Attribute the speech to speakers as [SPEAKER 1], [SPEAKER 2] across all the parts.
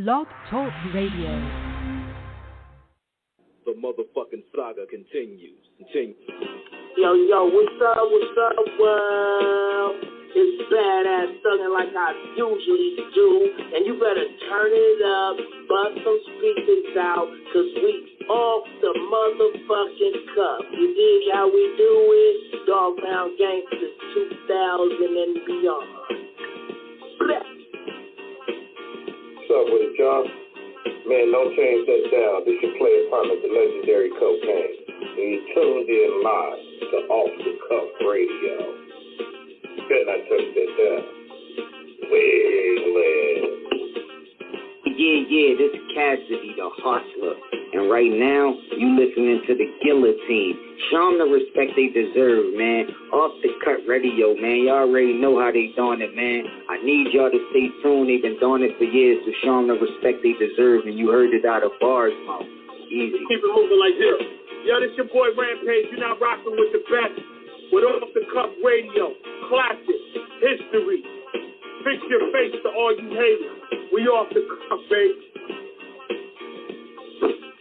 [SPEAKER 1] Blog Talk Radio.
[SPEAKER 2] The motherfucking saga continues.
[SPEAKER 3] Yo, what's up, world? It's badass thuggin' like I usually do, and you better turn it up, bust some speakers out, cause we off the motherfucking cuff. You dig how we do it? Dog Pound Gangsters 2000 and beyond. Blech.
[SPEAKER 4] What's up with it, y'all? Man, don't change that down. This your play apartment, the legendary cocaine. And you tuned in live to Off the Cuff Radio. Better not touch that down. Well.
[SPEAKER 5] Yeah, this is Cassidy, the hustler. And right now, you listening to the Guillotine. Show them the respect they deserve, man. Off the Cut Radio, man. Y'all already know how they doing it, man. I need y'all to stay tuned. They've been doing it for years, so show them the respect they deserve. And you heard it out of bars, mouth. Easy.
[SPEAKER 6] Keep it moving like this. Yo, this your boy Rampage. You're not rocking with the best. With Off the Cuff Radio. Classic. History. Fix your face to all you haters. We off the cuff, baby.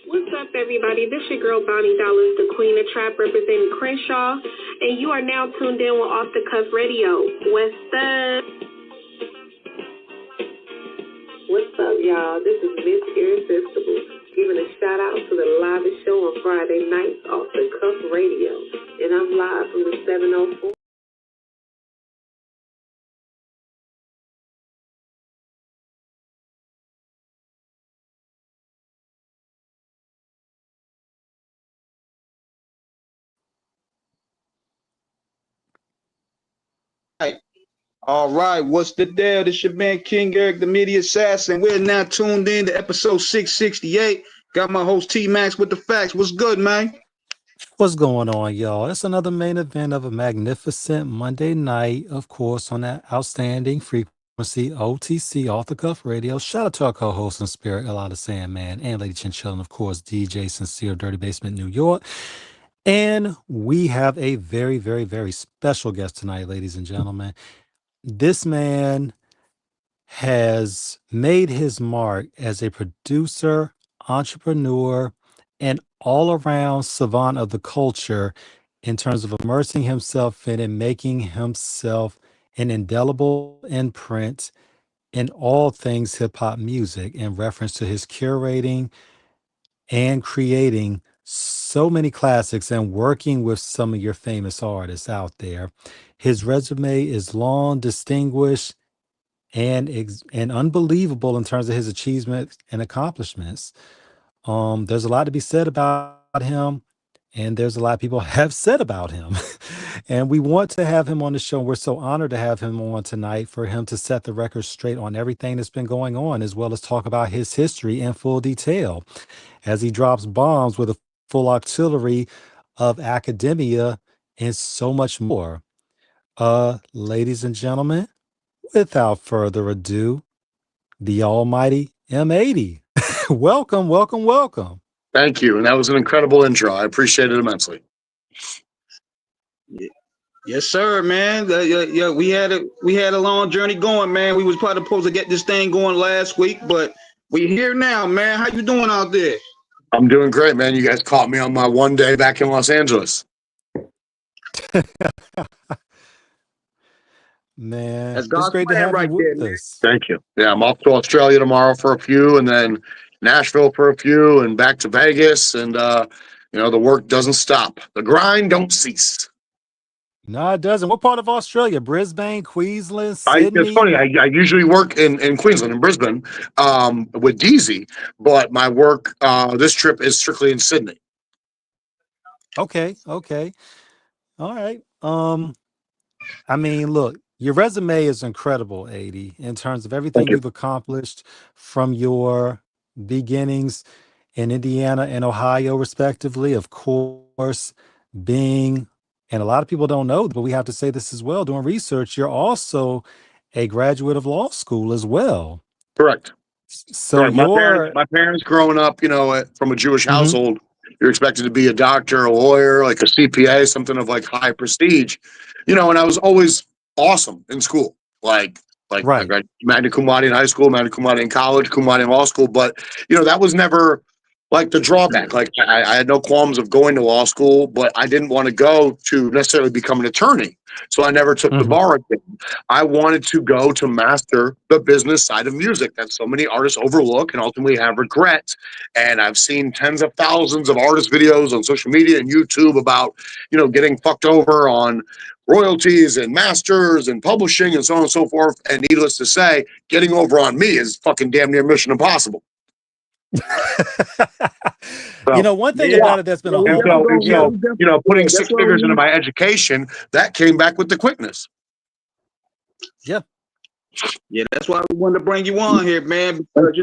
[SPEAKER 7] What's up, everybody? This your girl, Bonnie Dollars, the Queen of Trap, representing Crenshaw, and you are now tuned in with Off the Cuff Radio. What's up? What's up, y'all? This is Miss Irresistible, giving a shout out to the livest show on Friday nights, Off the Cuff Radio, and I'm live from the 704.
[SPEAKER 8] All right, what's the deal? This your man King Eric, the Media Assassin. We're now tuned in to episode 668. Got my host T-Max with the facts. What's good, man?
[SPEAKER 9] What's going on, y'all? It's another main event of a magnificent Monday night, of course, on that outstanding frequency, OTC, Off the Cuff Radio. Shout out to our co-host in spirit, Elada Sandman, and Lady Chinchilla, of course, DJ Sincere, Dirty Basement, New York. And we have a very, very, very special guest tonight, ladies and gentlemen. This man has made his mark as a producer, entrepreneur, and all-around savant of the culture in terms of immersing himself in and making himself an indelible imprint in all things hip-hop music in reference to his curating and creating so many classics and working with some of your famous artists out there. His resume is long, distinguished, and unbelievable in terms of his achievements and accomplishments. There's a lot to be said about him, and there's a lot of people have said about him. And we want to have him on the show. We're so honored to have him on tonight for him to set the record straight on everything that's been going on, as well as talk about his history in full detail as he drops bombs with a full artillery of academia and so much more. Ladies and gentlemen, without further ado, the almighty M80. Welcome.
[SPEAKER 10] Thank you. And that was an incredible intro. I appreciate it immensely.
[SPEAKER 8] Yes, sir, man. Yeah, we had a long journey going, man. We was probably supposed to get this thing going last week, but we're here now, man. How you doing out there?
[SPEAKER 10] I'm doing great, man. You guys caught me on my one day back in Los Angeles.
[SPEAKER 9] Man,
[SPEAKER 8] That's
[SPEAKER 9] it's great to have
[SPEAKER 8] right
[SPEAKER 9] you with
[SPEAKER 8] there,
[SPEAKER 9] us.
[SPEAKER 10] Thank you. Yeah, I'm off to Australia tomorrow for a few, and then Nashville for a few, and back to Vegas. And, the work doesn't stop. The grind don't cease.
[SPEAKER 9] No, it doesn't. What part of Australia? Brisbane, Queensland, Sydney?
[SPEAKER 10] It's funny. I usually work in Queensland, in Brisbane, with DZ, but my work this trip is strictly in Sydney.
[SPEAKER 9] Okay. All right. I mean, look, your resume is incredible, 80, in terms of everything you've accomplished from your beginnings in Indiana and Ohio, respectively. Of course, and a lot of people don't know, but we have to say this as well, doing research, you're also a graduate of law school as well.
[SPEAKER 10] Correct.
[SPEAKER 9] So
[SPEAKER 10] my parents growing up, from a Jewish household, you're expected to be a doctor, a lawyer, like a CPA, something of like high prestige, and I was always awesome in school. Like Like I
[SPEAKER 9] Right.
[SPEAKER 10] got magna cum laude in high school, magna cum laude in college, cum laude in law school. But that was never like the drawback. Like I had no qualms of going to law school, but I didn't want to go to necessarily become an attorney. So I never took the
[SPEAKER 9] Hmm.
[SPEAKER 10] bar exam. I wanted to go to master the business side of music that so many artists overlook and ultimately have regret. And I've seen tens of thousands of artist videos on social media and YouTube about, getting fucked over on royalties and masters and publishing and so on and so forth. And needless to say, getting over on me is fucking damn near mission impossible. So,
[SPEAKER 9] One thing
[SPEAKER 10] yeah.
[SPEAKER 9] about it that's been a
[SPEAKER 8] we
[SPEAKER 10] And
[SPEAKER 9] hallmark.
[SPEAKER 8] definitely
[SPEAKER 10] so,
[SPEAKER 8] gonna,
[SPEAKER 10] putting
[SPEAKER 8] that's
[SPEAKER 10] 6
[SPEAKER 8] why
[SPEAKER 10] figures into
[SPEAKER 8] we
[SPEAKER 10] my education, that came back with the quickness.
[SPEAKER 9] Yeah.
[SPEAKER 8] Yeah, that's why we wanted to bring you on here, man, because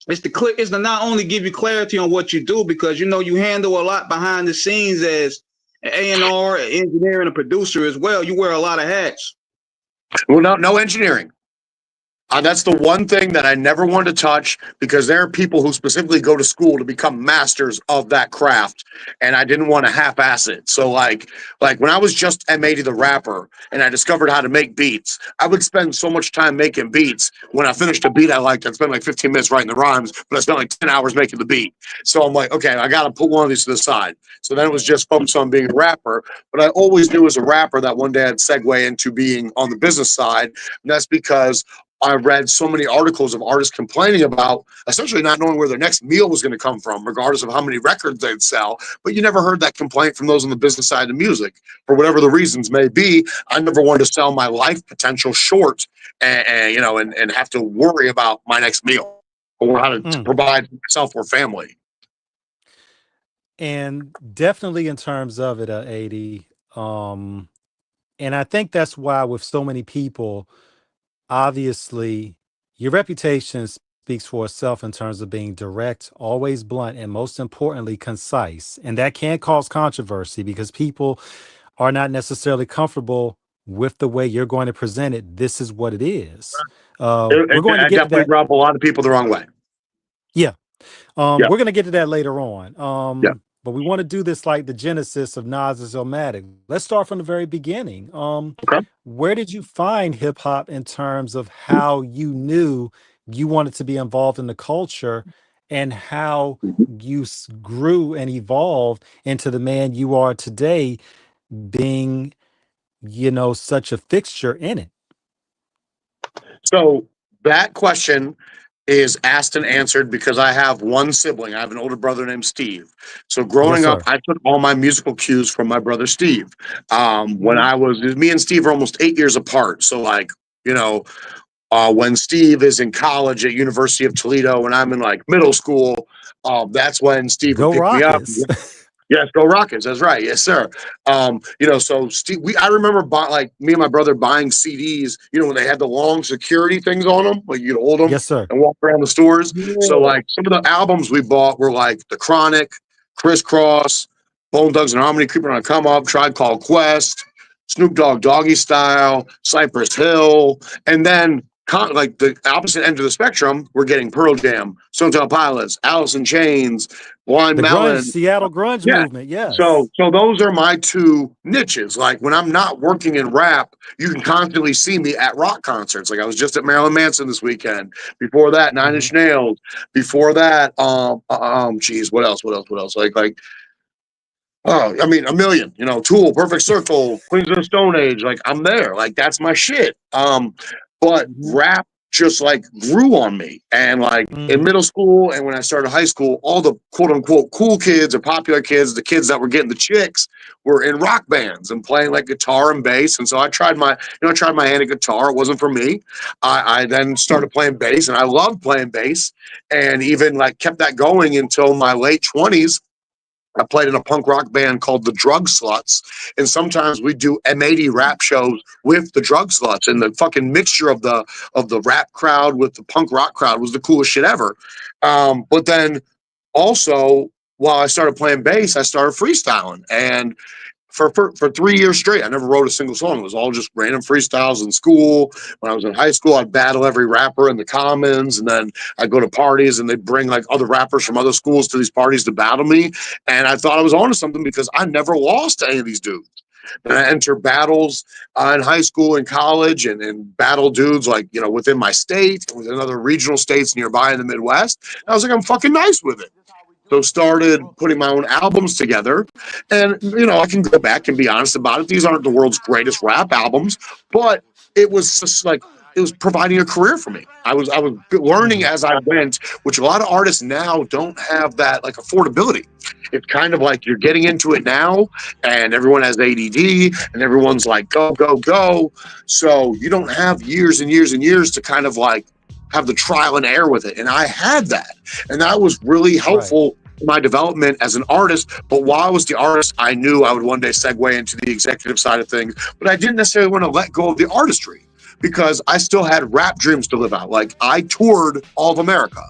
[SPEAKER 8] it's to not only give you clarity on what you do, because you handle a lot behind the scenes as an A&R, an engineer, and a producer as well. You wear a lot of hats.
[SPEAKER 10] Well, no engineering. That's the one thing that I never wanted to touch, because there are people who specifically go to school to become masters of that craft, and I didn't want to half-ass it. So like when I was just M80 the rapper and I discovered how to make beats, I would spend so much time making beats. When I finished a beat I liked, I'd spend like 15 minutes writing the rhymes, but I spent like 10 hours making the beat. So I'm like, okay, I got to put one of these to the side. So then it was just focused on being a rapper, but I always knew as a rapper that one day I'd segue into being on the business side, and that's because I read so many articles of artists complaining about essentially not knowing where their next meal was going to come from, regardless of how many records they'd sell. But you never heard that complaint from those on the business side of music. For whatever the reasons may be, I never wanted to sell my life potential short and have to worry about my next meal or how to provide myself or family.
[SPEAKER 9] And definitely in terms of it, 80. And I think that's why with so many people, obviously, your reputation speaks for itself in terms of being direct, always blunt, and most importantly, concise. And that can cause controversy because people are not necessarily comfortable with the way you're going to present it. This is what it is. We're going to
[SPEAKER 10] I
[SPEAKER 9] get to
[SPEAKER 10] definitely
[SPEAKER 9] that.
[SPEAKER 10] rub a lot of people the wrong way.
[SPEAKER 9] Yeah.
[SPEAKER 10] Yeah.
[SPEAKER 9] We're going to get to that later on.
[SPEAKER 10] Yeah.
[SPEAKER 9] But we want to do this like the genesis of Nas's Illmatic. Let's start from the very beginning.
[SPEAKER 10] Okay.
[SPEAKER 9] Where did you find hip hop in terms of how you knew you wanted to be involved in the culture and how you grew and evolved into the man you are today, being, such a fixture in it?
[SPEAKER 10] So that question is asked and answered because I have one sibling. I have an older brother named Steve. So growing
[SPEAKER 9] Yes,
[SPEAKER 10] up,
[SPEAKER 9] sir.
[SPEAKER 10] I took all my musical cues from my brother Steve. When me and Steve are almost 8 years apart. So when Steve is in college at University of Toledo and I'm in like middle school, that's when Steve would
[SPEAKER 9] Go
[SPEAKER 10] pick me up.
[SPEAKER 9] Rockets.
[SPEAKER 10] Yes, go Rockets. That's right. Yes, sir. So Steve, I remember me and my brother buying CDs, when they had the long security things on them, like you'd hold them
[SPEAKER 9] Yes, sir.
[SPEAKER 10] and walk around the stores.
[SPEAKER 8] Yeah.
[SPEAKER 10] So like some of the albums we bought were like The Chronic, Crisscross, Bone Thugs and Harmony, Creeping on a Come Up, Tribe Called Quest, Snoop Dogg Doggy Style, Cypress Hill, and then like the opposite end of the spectrum, we're getting Pearl Jam, Stone Temple Pilots, Alice in Chains, Blind
[SPEAKER 9] The
[SPEAKER 10] Melon.
[SPEAKER 9] Seattle grunge
[SPEAKER 10] Yeah.
[SPEAKER 9] movement. Yes.
[SPEAKER 10] So those are my two niches. Like when I'm not working in rap, you can constantly see me at rock concerts. Like I was just at Marilyn Manson this weekend. Before that, Nine Inch Nails. Before that, geez, what else? A million, Tool, Perfect Circle, Queens of the Stone Age. Like I'm there. Like that's my shit. But rap just like grew on me. And like in middle school and when I started high school, all the quote unquote cool kids or popular kids, the kids that were getting the chicks, were in rock bands and playing like guitar and bass. And so I tried my hand at guitar. It wasn't for me. I then started playing bass and I loved playing bass and even like kept that going until my late 20s. I played in a punk rock band called the Drug Sluts, and sometimes we do M80 rap shows with the Drug Sluts, and the fucking mixture of the rap crowd with the punk rock crowd was the coolest shit ever. But then also, while I started playing bass, I started freestyling, and for 3 years straight, I never wrote a single song. It was all just random freestyles in school. When I was in high school, I'd battle every rapper in the Commons, and then I'd go to parties, and they'd bring like other rappers from other schools to these parties to battle me. And I thought I was onto something because I never lost to any of these dudes. Then I entered battles in high school and college and battle dudes like, you know, within my state, within other regional states nearby in the Midwest. And I was like, I'm fucking nice with it. So started putting my own albums together. And, you know, I can go back and be honest about it. These aren't the world's greatest rap albums, but it was just like, it was providing a career for me. I was learning as I went, which a lot of artists now don't have that like affordability. It's kind of like you're getting into it now and everyone has ADD and everyone's like, go, go, go. So you don't have years and years and years to kind of like have the trial and error with it. And I had that. And that was really helpful in my development as an artist. But while I was the artist, I knew I would one day segue into the executive side of things. But I didn't necessarily want to let go of the artistry because I still had rap dreams to live out. Like I toured all of America.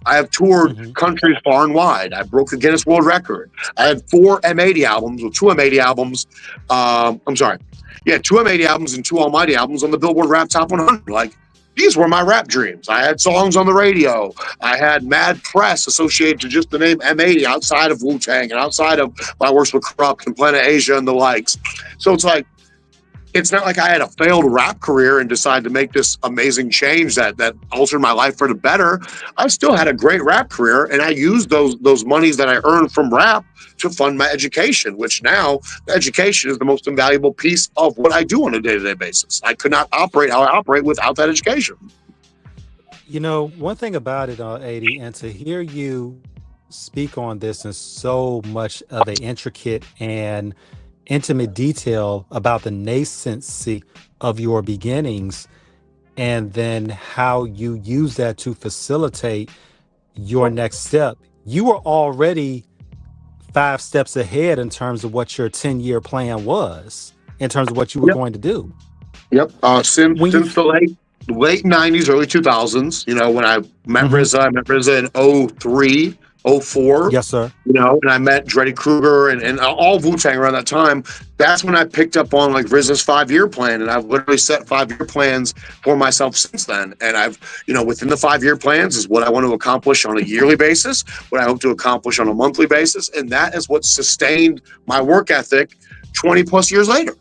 [SPEAKER 10] I have toured countries far and wide. I broke the Guinness World Record. I had 4 M80 albums, or 2 M80 albums. I'm sorry. Yeah, 2 M80 albums and 2 Almighty albums on the Billboard Rap Top 100. Like, these were my rap dreams. I had songs on the radio. I had mad press associated to just the name M80 outside of Wu-Tang and outside of my works with Corrupt and Planet Asia and the likes. So it's like, it's not like I had a failed rap career and decided to make this amazing change that altered my life for the better. I still had a great rap career, and I used those monies that I earned from rap to fund my education, which now education is the most invaluable piece of what I do on a day-to-day basis. I could not operate how I operate without that education.
[SPEAKER 9] You know, one thing about it, 80, and to hear you speak on this in so much of an intricate and intimate detail about the nascency of your beginnings and then how you use that to facilitate your next step. You were already 5 steps ahead in terms of what your 10-year plan was, in terms of what you were going to do.
[SPEAKER 10] Yep. Since the late 90s, early 2000s, you know, when I met RZA, I met RZA in 03, 04.
[SPEAKER 9] Yes, sir.
[SPEAKER 10] You know, and I met Dreddy Kruger and all Wu-Tang around that time. That's when I picked up on like RZA's 5-year plan. And I've literally set 5-year plans for myself since then. And I've, you know, within the 5-year plans is what I want to accomplish on a yearly basis, what I hope to accomplish on a monthly basis. And that is what sustained my work ethic 20 plus years later.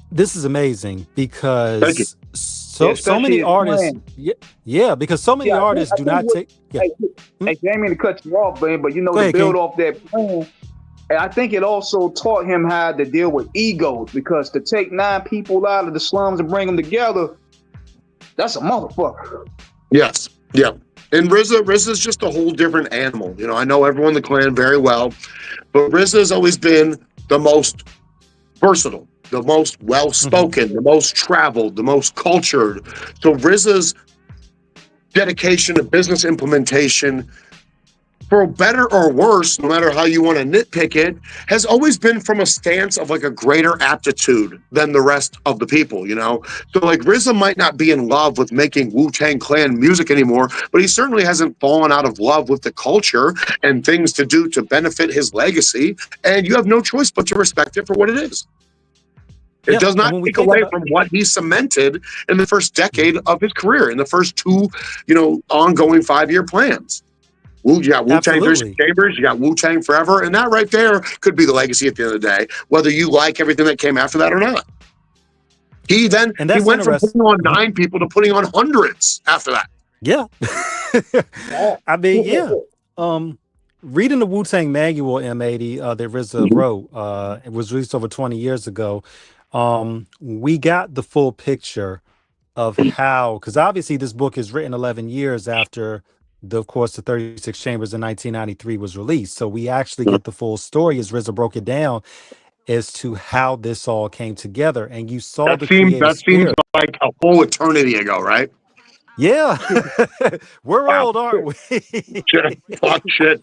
[SPEAKER 9] This is amazing because so many artists, because so many artists do not take.
[SPEAKER 8] Hey, I didn't mean to cut you off, man, but you know, to build off that plan, and I think it also taught him how to deal with egos, because to take 9 people out of the slums and bring them together, that's a motherfucker.
[SPEAKER 10] Yes, yeah. And RZA's just a whole different animal. You know, I know everyone in the clan very well, but RZA's always been the most versatile, the most well-spoken, the most traveled, the most cultured. So RZA's dedication to business implementation, for better or worse, no matter how you want to nitpick it, has always been from a stance of like a greater aptitude than the rest of the people, you know? So like RZA might not be in love with making Wu-Tang Clan music anymore, but he certainly hasn't fallen out of love with the culture and things to do to benefit his legacy. And you have no choice but to respect it for what it is. It does not take away from what he cemented in the first decade of his career, in the first 2, you know, ongoing 5-year plans. You got Wu-Tang Chambers, you got Wu-Tang Forever, and that right there could be the legacy at the end of the day, whether you like everything that came after that or not. He went from putting on 9 people to putting on hundreds after that.
[SPEAKER 9] Yeah. I mean, reading the Wu-Tang manual, M80, that RZA wrote, it was released over 20 years ago. We got the full picture of how, because obviously this book is written 11 years after of course, the 36 Chambers in 1993 was released. So we actually get the full story as RZA broke it down as to how this all came together. And you saw that
[SPEAKER 10] seems like a whole eternity ago, right?
[SPEAKER 9] Yeah. We're old, aren't we?
[SPEAKER 10] Fuck shit.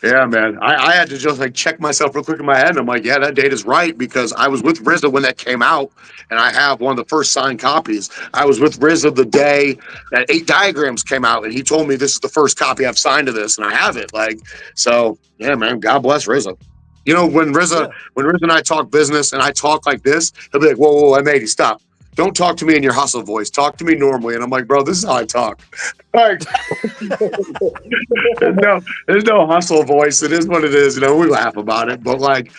[SPEAKER 10] Yeah, man. I had to just like check myself real quick in my head. And I'm like, yeah, that date is right, because I was with RZA when that came out, and I have one of the first signed copies. I was with RZA the day that 8 Diagrams came out, and he told me this is the first copy I've signed to this, and I have it. Like, so yeah, man. God bless RZA. You know, when RZA and I talk business and I talk like this, he'll be like, whoa, M80, stop. don't talk to me in your hustle voice. Talk to me normally. And I'm like, bro, this is how I talk. Like, there's no hustle voice. It is what it is. You know, we laugh about it, but like,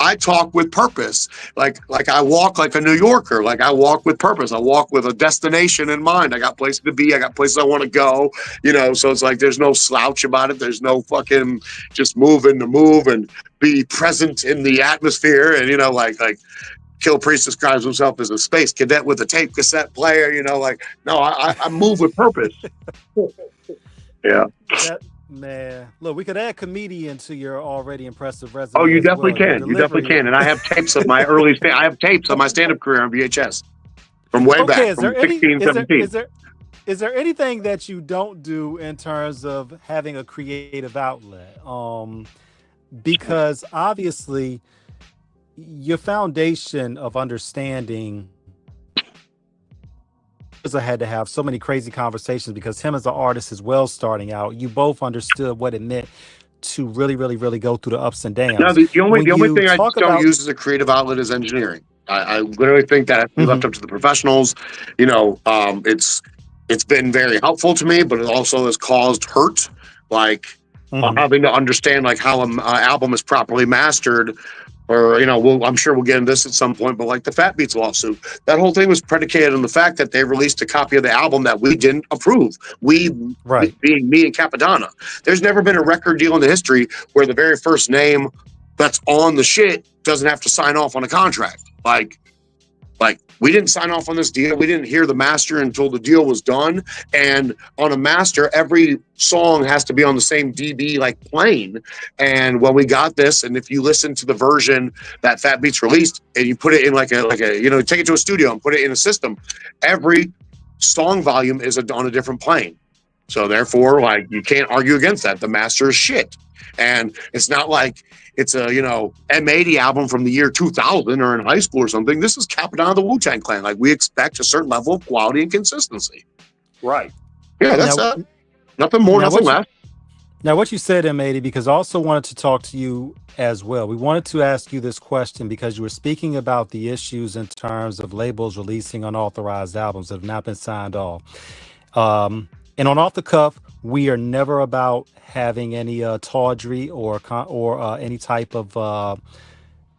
[SPEAKER 10] I talk with purpose. Like I walk like a New Yorker. Like I walk with purpose. I walk with a destination in mind. I got places to be. I got places I want to go. You know, so it's like there's no slouch about it. There's no fucking just moving to move and be present in the atmosphere. And you know, like Kill Priest describes himself as a space cadet with a tape cassette player. You know, like no, I move with purpose. Yeah.
[SPEAKER 9] Man, look, we could add comedian to your already impressive resume.
[SPEAKER 10] Oh, you definitely
[SPEAKER 9] well.
[SPEAKER 10] can. You definitely can. And I have tapes of my I have tapes of my stand-up career on VHS from way back, from 16, 17.
[SPEAKER 9] Is there anything that you don't do in terms of having a creative outlet? Because obviously your foundation of understanding, I had to have so many crazy conversations because him as an artist as well starting out, you both understood what it meant to really, really, really go through the ups and downs.
[SPEAKER 10] No, the only thing I just don't use as a creative outlet is engineering. I literally think that has to be left up to the professionals. You know, it's been very helpful to me, but it also has caused hurt. Like having to understand like how an album is properly mastered. Or, you know, I'm sure we'll get into this at some point, but like the Fat Beats lawsuit, that whole thing was predicated on the fact that they released a copy of the album that we didn't approve. Being me and Capadonna. There's never been a record deal in the history where the very first name that's on the shit doesn't have to sign off on a contract. Like we didn't sign off on this deal. We didn't hear the master until the deal was done. And on a master, every song has to be on the same DB like plane. And when we got this, and if you listen to the version that Fat Beats released, and you put it in like a you know, take it to a studio and put it in a system, every song volume is on a different plane. So therefore, like you can't argue against that. The master is shit. And it's not like it's a, you know, M80 album from the year 2000 or in high school or something. This is Capadonna, the Wu-Tang Clan. Like we expect a certain level of quality and consistency.
[SPEAKER 6] Right.
[SPEAKER 10] Yeah, that's nothing more, nothing less.
[SPEAKER 9] Now, what you said, M80, because I also wanted to talk to you as well. We wanted to ask you this question because you were speaking about the issues in terms of labels releasing unauthorized albums that have not been signed off. And on Off the Cuff, we are never about having any tawdry or any type of,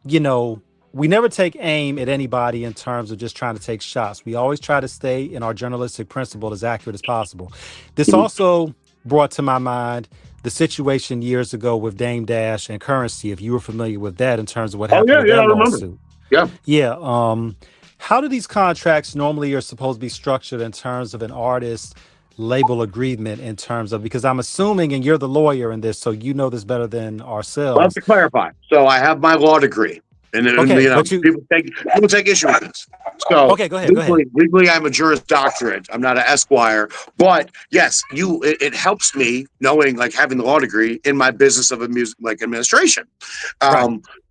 [SPEAKER 9] you know, we never take aim at anybody in terms of just trying to take shots. We always try to stay in our journalistic principle as accurate as possible. This also brought to my mind the situation years ago with Dame Dash and Currency, if you were familiar with that in terms of what happened with that lawsuit. Yeah. How do these contracts normally are supposed to be structured in terms of an artist label agreement in terms of, because I'm assuming, and you're the lawyer in this, so you know this better than ourselves.
[SPEAKER 10] Well, to clarify, so I have my law degree, and then you know, people take issue with this. So
[SPEAKER 9] go ahead.
[SPEAKER 10] Legally, I'm a Juris Doctorate. I'm not an Esquire, but yes, it helps me knowing, like, having the law degree in my business of music like administration.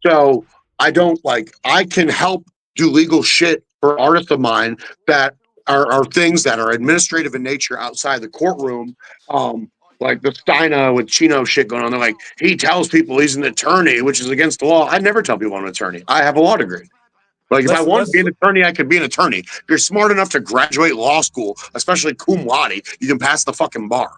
[SPEAKER 10] So I can help do legal shit for artists of mine that are things that are administrative in nature outside the courtroom. Like the Steina with Chino shit going on. They're like, he tells people he's an attorney, which is against the law. I never tell people I'm an attorney. I have a law degree. Like, if I want to be an attorney, I could be an attorney. If you're smart enough to graduate law school, especially cum laude, you can pass the fucking bar.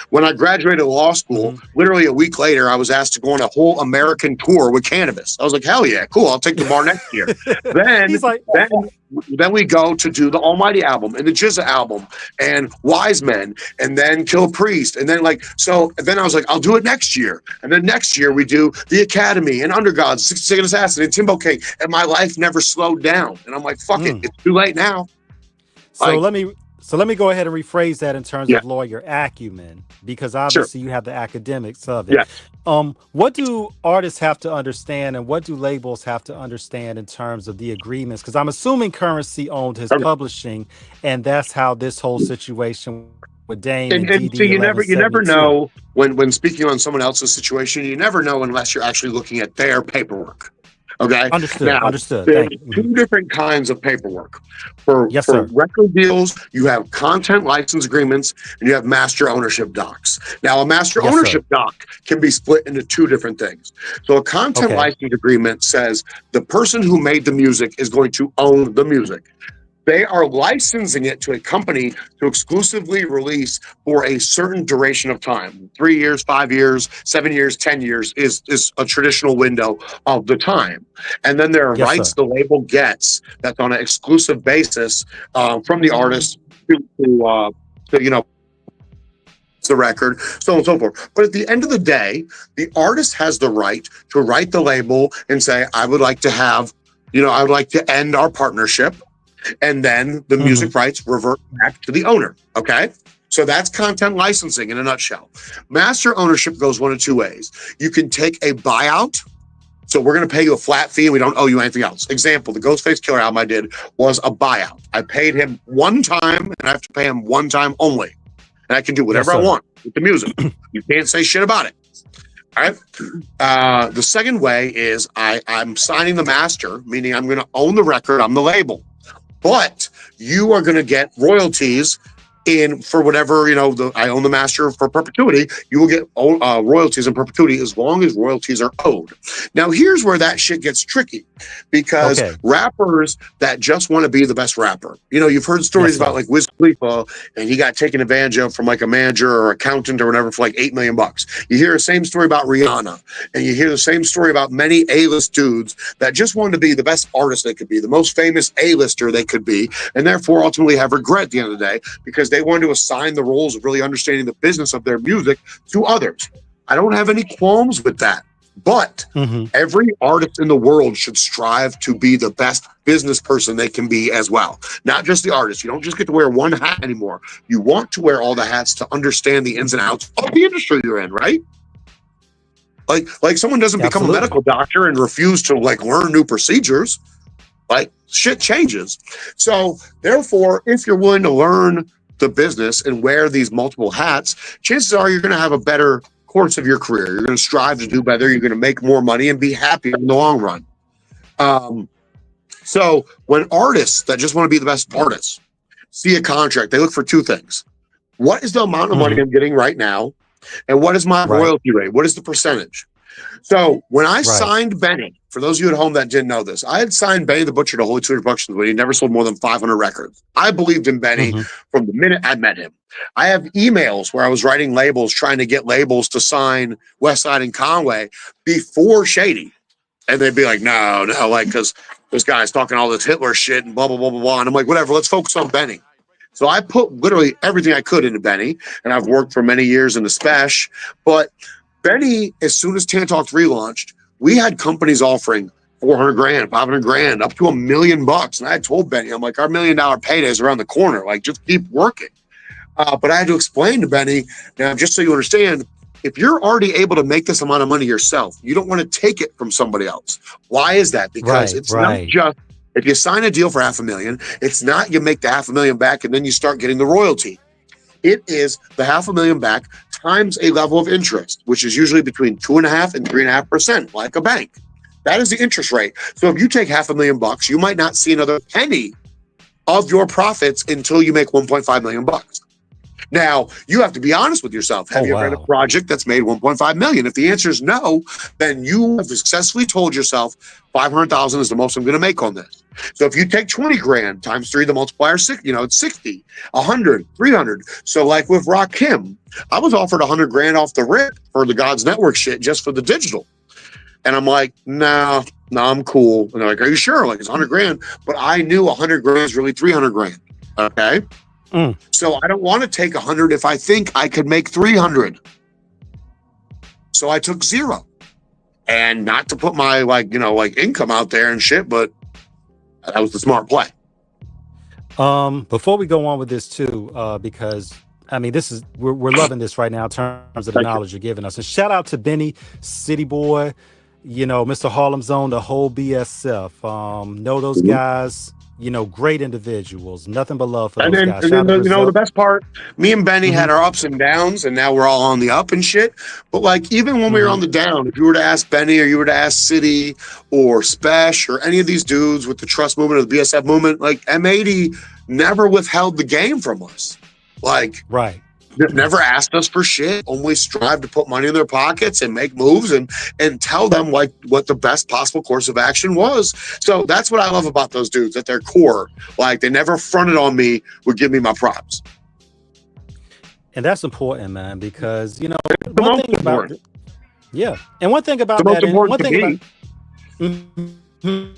[SPEAKER 10] When I graduated law school, literally a week later, I was asked to go on a whole American tour with cannabis. I was like, hell yeah, cool. I'll take the bar next year. Then we go to do the Almighty album and the Jizza album and Wise Men and then Kill Priest. And then then I was like, I'll do it next year. And then next year we do the Academy and Undergods, 60 Second Assassin and Timbo King. And my life never slowed down. And I'm like, fuck it. It's too late now.
[SPEAKER 9] So let me go ahead and rephrase that in terms of lawyer acumen, because obviously you have the academics of it. Yeah. What do artists have to understand and what do labels have to understand in terms of the agreements? Because I'm assuming Currency owned his publishing, and that's how this whole situation with Dame and
[SPEAKER 10] so you never know when speaking on someone else's situation. You never know unless you're actually looking at their paperwork. Okay.
[SPEAKER 9] Understood.
[SPEAKER 10] There's two different kinds of paperwork. For record deals, you have content license agreements and you have master ownership docs. Now, a master ownership doc can be split into two different things. So a content license agreement says the person who made the music is going to own the music. They are licensing it to a company to exclusively release for a certain duration of time. 3 years, 5 years, 7 years, 10 years is a traditional window of the time. And then there are
[SPEAKER 9] Yes,
[SPEAKER 10] rights
[SPEAKER 9] sir.
[SPEAKER 10] the label gets that's on an exclusive basis from the artist to the record, so on and so forth. But at the end of the day, the artist has the right to write the label and say, I would like to end our partnership. And then the music rights revert back to the owner. Okay. So that's content licensing in a nutshell. Master ownership goes one of two ways. You can take a buyout. So we're going to pay you a flat fee and we don't owe you anything else. Example, the Ghostface Killer album I did was a buyout. I paid him one time and I have to pay him one time only. And I can do whatever I want with the music. You can't say shit about it. All right. The second way is I'm signing the master, meaning I'm going to own the record. I'm the label. But you are going to get royalties for whatever, I own the master for perpetuity. You will get royalties in perpetuity as long as royalties are owed. Now, here's where that shit gets tricky because rappers that just want to be the best rapper, you've heard stories about like Wiz Khalifa and he got taken advantage of from like a manager or accountant or whatever for like $8 million. You hear the same story about Rihanna and you hear the same story about many A-list dudes that just wanted to be the best artist they could be, the most famous A-lister they could be, and therefore ultimately have regret at the end of the day because they wanted to assign the roles of really understanding the business of their music to others. I don't have any qualms with that. But every artist in the world should strive to be the best business person they can be as well. Not just the artist. You don't just get to wear one hat anymore. You want to wear all the hats to understand the ins and outs of the industry you're in, right? Like someone doesn't become a medical doctor and refuse to like learn new procedures. Like shit changes. So therefore, if you're willing to learn the business and wear these multiple hats, chances are you're going to have a better course of your career. You're going to strive to do better. You're going to make more money and be happier in the long run. So when artists that just want to be the best artists see a contract, they look for two things. What is the amount of money I'm getting right now? And what is my royalty rate? What is the percentage? So when I signed Benny, for those of you at home that didn't know this, I had signed Benny the Butcher to Holy Twitter Productions when he never sold more than 500 records. I believed in Benny from the minute I met him. I have emails where I was writing labels, trying to get labels to sign Westside and Conway before Shady. And they'd be like, no, like, because this guy's talking all this Hitler shit and blah, blah, blah, blah, blah. And I'm like, whatever, let's focus on Benny. So I put literally everything I could into Benny, and I've worked for many years in the Spesh. But Benny, as soon as Tan Talk 3 launched, we had companies offering 400 grand, 500 grand, up to $1 million. And I told Benny, I'm like, our $1 million payday is around the corner. Like, just keep working. But I had to explain to Benny, now, just so you understand, if you're already able to make this amount of money yourself, you don't want to take it from somebody else. Why is that? Because it's not just, if you sign a deal for $500,000, it's not you make the $500,000 back and then you start getting the royalty. It is the $500,000 back times a level of interest, which is usually between 2.5% and 3.5%, like a bank. That is the interest rate. So if you take $500,000, you might not see another penny of your profits until you make $1.5 million. Now, you have to be honest with yourself. Have you ever had a project that's made $1.5 million? If the answer is no, then you have successfully told yourself $500,000 is the most I'm going to make on this. So if you take 20 grand times 3, the multiplier, it's 60, 100, 300. So like with Rakim, I was offered 100 grand off the rip for the God's Network shit just for the digital. And I'm like, no, I'm cool. And they're like, are you sure? Like, it's 100 grand. But I knew 100 grand is really 300 grand. Okay. So I don't want to take 100 if I think I could make 300. So I took 0. And not to put my income out there and shit, but that was the smart play.
[SPEAKER 9] Before we go on with this too, because I mean, we're loving this right now in terms of the knowledge you're giving us. And shout out to Benny, City Boy, Mr. Harlem Zone, the whole BSF. Know those guys. Great individuals. Nothing but love for those guys.
[SPEAKER 10] And then, the best part, me and Benny had our ups and downs, and now we're all on the up and shit. But like, even when we were on the down, if you were to ask Benny or you were to ask City or Spesh or any of these dudes with the Trust movement or the BSF movement, like M80 never withheld the game from us. Like, never asked us for shit, only strive to put money in their pockets and make moves and tell them like what the best possible course of action was. So that's what I love about those dudes, at their core. Like, they never fronted on me, would give me my props.
[SPEAKER 9] And that's important, man, because, you know,
[SPEAKER 10] the
[SPEAKER 9] one
[SPEAKER 10] most
[SPEAKER 9] thing about
[SPEAKER 10] important.
[SPEAKER 9] yeah, and one thing about
[SPEAKER 10] The most
[SPEAKER 9] that, and
[SPEAKER 10] important
[SPEAKER 9] one
[SPEAKER 10] to
[SPEAKER 9] thing
[SPEAKER 10] me.
[SPEAKER 9] about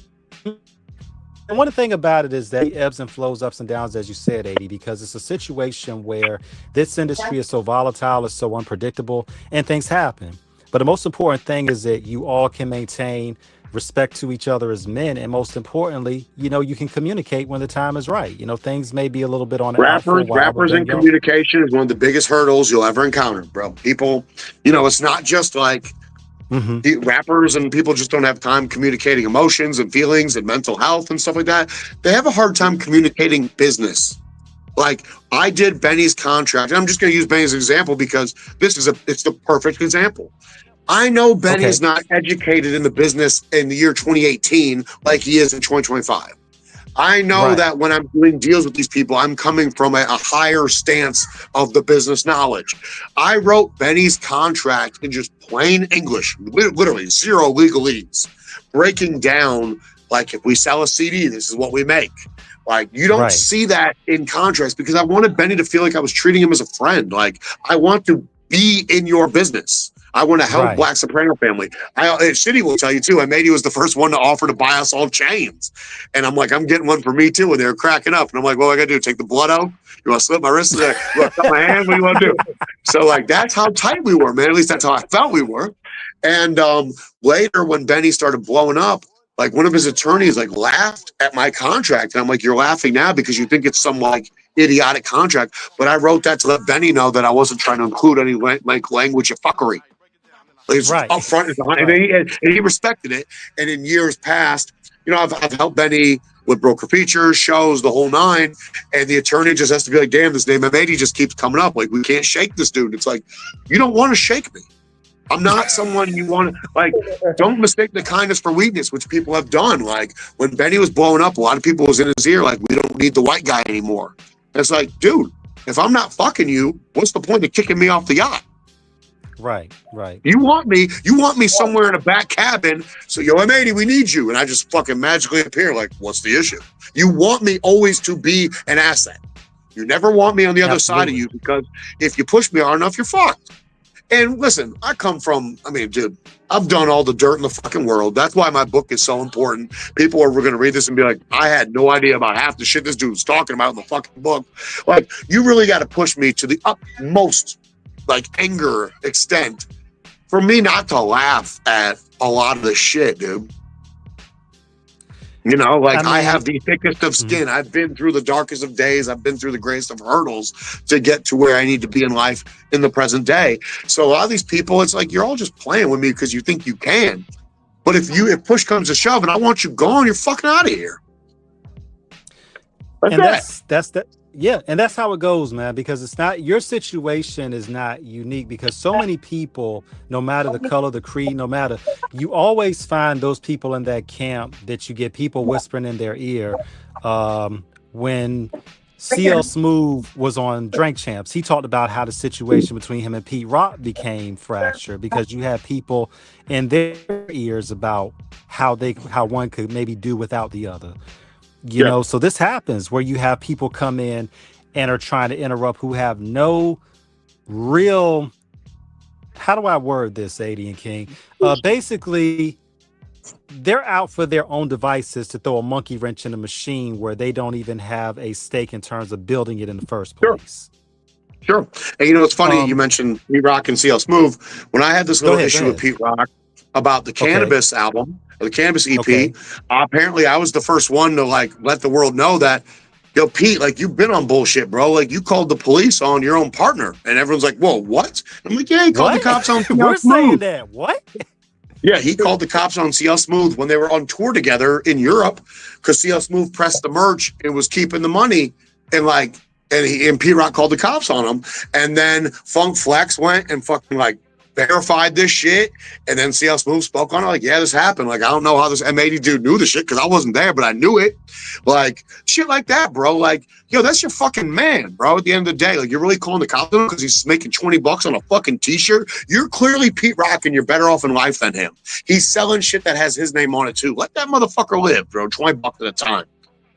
[SPEAKER 9] and one thing about it is that it ebbs and flows, ups and downs, as you said, 80, because it's a situation where this industry is so volatile, it's so unpredictable, and things happen. But the most important thing is that you all can maintain respect to each other as men, and most importantly, you know, you can communicate when the time is right. You know, things may be a little bit on the out for a while,
[SPEAKER 10] Rappers and communication is one of the biggest hurdles you'll ever encounter, bro. People, you know, it's not just like rappers and people just don't have time communicating emotions and feelings and mental health and stuff like that. They have a hard time communicating business. Like, I did Benny's contract, and I'm just going to use Benny as an example because it's the perfect example. I know Benny's not educated in the business in the year 2018 like he is in 2025. I know that when I'm doing deals with these people, I'm coming from a higher stance of the business knowledge. I wrote Benny's contract in just plain English, literally zero legalese, breaking down, like, if we sell a CD, this is what we make. Like, you don't see that in contracts, because I wanted Benny to feel like I was treating him as a friend. Like, I want to be in your business. I want to help Black Soprano family. City will tell you too. M80 was the first one to offer to buy us all chains, and I'm like, I'm getting one for me too. And they're cracking up, and I'm like, what do I got to do? Take the blood out? You want to slip my wrist? You want to cut my hand? What do you want to do? So, like, that's how tight we were, man. At least that's how I felt we were. And later, when Benny started blowing up, like, one of his attorneys like laughed at my contract, and I'm like, you're laughing now because you think it's some like idiotic contract, but I wrote that to let Benny know that I wasn't trying to include any like language of fuckery. Like, up front and behind, and he respected it. And in years past, you know, I've helped Benny with broker features, shows, the whole nine, and the attorney just has to be like, damn, this name M80 just keeps coming up. Like, we can't shake this dude. It's like, you don't want to shake me. I'm not someone you want to, like, don't mistake the kindness for weakness, which people have done. Like, when Benny was blowing up, a lot of people was in his ear, like, we don't need the white guy anymore. And it's like, dude, if I'm not fucking you, what's the point of kicking me off the yacht?
[SPEAKER 9] Right.
[SPEAKER 10] You want me somewhere in a back cabin. So, yo, M80, we need you. And I just fucking magically appear. Like, what's the issue? You want me always to be an asset. You never want me on the other side of you, because if you push me hard enough, you're fucked. And listen, dude, I've done all the dirt in the fucking world. That's why my book is so important. People are going to read this and be like, I had no idea about half the shit this dude's talking about in the fucking book. Like, you really got to push me to the utmost, like, anger extent for me not to laugh at a lot of the shit, dude. You know, like, I have the thickest of skin. I've been through the darkest of days. I've been through the greatest of hurdles to get to where I need to be in life in the present day. So a lot of these people, it's like, you're all just playing with me because you think you can. But if push comes to shove and I want you gone, you're fucking out of here.
[SPEAKER 9] And that's how it goes, man, because it's not, your situation is not unique, because so many people, no matter the color, the creed, no matter, you always find those people in that camp that you get people whispering in their ear. When CL Smooth was on Drink Champs, he talked about how the situation between him and Pete Rock became fractured, because you had people in their ears about how one could maybe do without the other. You know, so this happens where you have people come in and are trying to interrupt who have no real, how do I word this, 80 and King? Basically, they're out for their own devices to throw a monkey wrench in a machine where they don't even have a stake in terms of building it in the first place.
[SPEAKER 10] Sure. And you know, it's funny, you mentioned Pete Rock and CL Smooth. When I had this little issue with Pete Rock about the Cannabis album, the Cannabis EP, apparently I was the first one to like let the world know that, yo, Pete, like, you've been on bullshit, bro. Like, you called the police on your own partner. And everyone's like, whoa, what? I'm like, yeah, he called the cops on CL Smooth.
[SPEAKER 9] We're saying that. What?
[SPEAKER 10] Yeah, he called the cops on CL Smooth when they were on tour together in Europe, because CL Smooth pressed the merch and was keeping the money, and like, and Pete Rock called the cops on him. And then Funk Flex went and fucking like verified this shit, and then CL Smooth spoke on it. Like, yeah, this happened. Like, I don't know how this M80 dude knew the shit because I wasn't there, but I knew it. Like, shit like that, bro. Like, yo, that's your fucking man, bro. At the end of the day, like, you're really calling the cops on him because he's making $20 on a fucking t-shirt. You're clearly Pete Rock, and you're better off in life than him. He's selling shit that has his name on it too. Let that motherfucker live, bro. $20 at a time.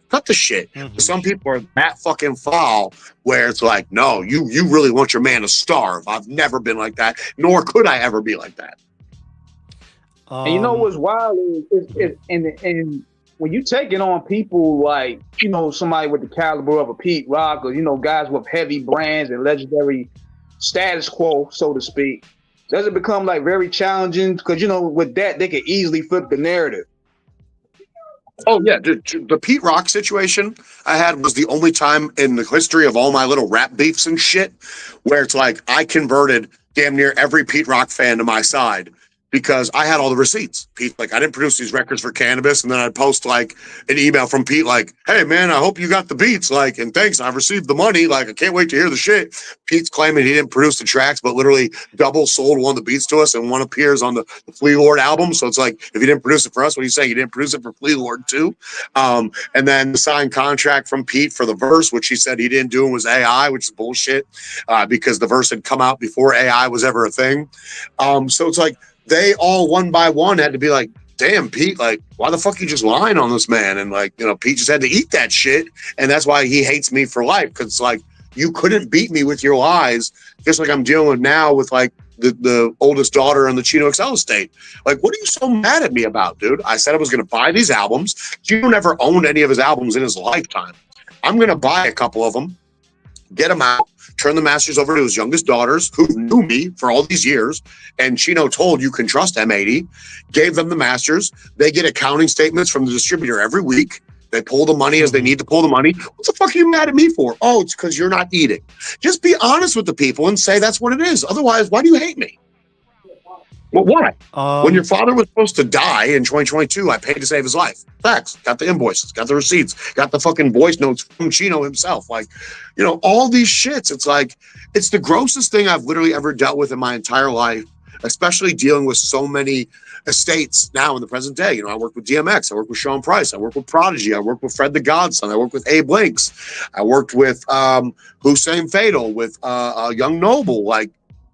[SPEAKER 10] Cut the shit. Some people are that fucking foul where it's like, no, you really want your man to starve. I've never been like that, nor could I ever be like that.
[SPEAKER 8] And you know what's wild is and when you take it on people like, you know, somebody with the caliber of a Pete Rock, or, you know, guys with heavy brands and legendary status quo, so to speak, does it become like very challenging? Because, you know, with that, they could easily flip the narrative.
[SPEAKER 10] Oh, yeah. The Pete Rock situation I had was the only time in the history of all my little rap beefs and shit where it's like I converted damn near every Pete Rock fan to my side because I had all the receipts. Pete, like, I didn't produce these records for Cannabis, and then I'd post like an email from Pete like, hey, man, I hope you got the beats. Like, and thanks, I've received the money. Like, I can't wait to hear the shit. Pete's claiming he didn't produce the tracks, but literally double sold one of the beats to us, and one appears on the Flea Lord album. So it's like, if you didn't produce it for us, what are you saying? You didn't produce it for Flea Lord too? And then the signed contract from Pete for the verse, which he said he didn't do, was AI, which is bullshit, because the verse had come out before AI was ever a thing. So it's like, they all one by one had to be like, damn, Pete, like, why the fuck you just lying on this man? And like, you know, Pete just had to eat that shit. And that's why he hates me for life. Cause it's like, you couldn't beat me with your lies, just like I'm dealing with now with like the oldest daughter in the Chino XL estate. Like, what are you so mad at me about, dude? I said I was going to buy these albums. Chino never owned any of his albums in his lifetime. I'm going to buy a couple of them, get them out, turn the masters over to his youngest daughters who knew me for all these years. And Chino told you can trust M80, gave them the masters. They get accounting statements from the distributor every week. They pull the money as they need to pull the money. What the fuck are you mad at me for? Oh, it's because you're not eating. Just be honest with the people and say that's what it is. Otherwise, why do you hate me? Well, why? When your father was supposed to die in 2022, I paid to save his life. Facts. Got the invoices, got the receipts, got the fucking voice notes from Chino himself. Like, you know, all these shits. It's like, it's the grossest thing I've literally ever dealt with in my entire life, especially dealing with so many estates now in the present day. You know, I work with DMX, I work with Sean Price, I work with Prodigy, I work with Fred the Godson, I work with Abe Links, I worked with Hussein Fatal, with Young Noble, like,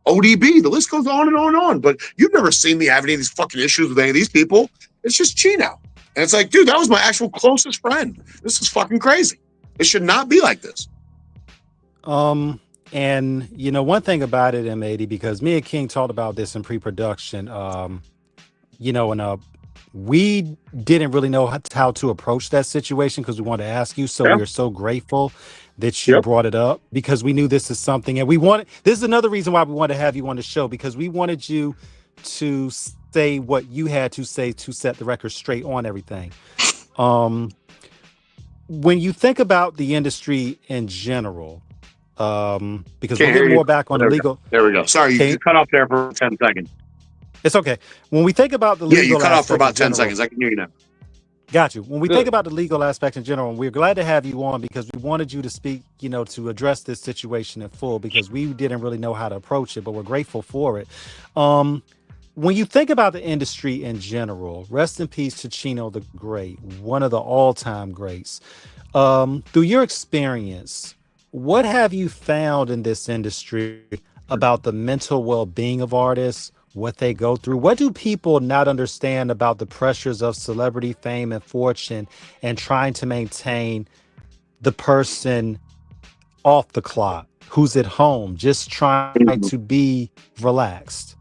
[SPEAKER 10] ODB, the list goes on and on and on. But you've never seen me have any of these fucking issues with any of these people. It's just Chino. And it's like, dude, that was my actual closest friend. This is fucking crazy. It should not be like this.
[SPEAKER 9] And you know, one thing about it, M80, because me and King talked about this in pre-production, you know, and we didn't really know how to approach that situation because we wanted to ask you. So we're so grateful that you brought it up, because we knew this is something, and this is another reason why we wanted to have you on the show, because we wanted you to say what you had to say to set the record straight on everything. When you think about the industry in general, because we'll get more back on the legal.
[SPEAKER 10] There we go. Sorry, you cut off there for 10 seconds.
[SPEAKER 9] It's okay. When we think about the legal,
[SPEAKER 10] you cut off for about 10 seconds. I can hear you now.
[SPEAKER 9] Got you. When we think about the legal aspects in general, and we're glad to have you on because we wanted you to speak, you know, to address this situation in full, because we didn't really know how to approach it, but we're grateful for it. When you think about the industry in general, rest in peace to Chino the Great, one of the all-time greats. Through your experience, what have you found in this industry about the mental well-being of artists, what they go through? What do people not understand about the pressures of celebrity fame and fortune and trying to maintain the person off the clock who's at home, just trying to be relaxed?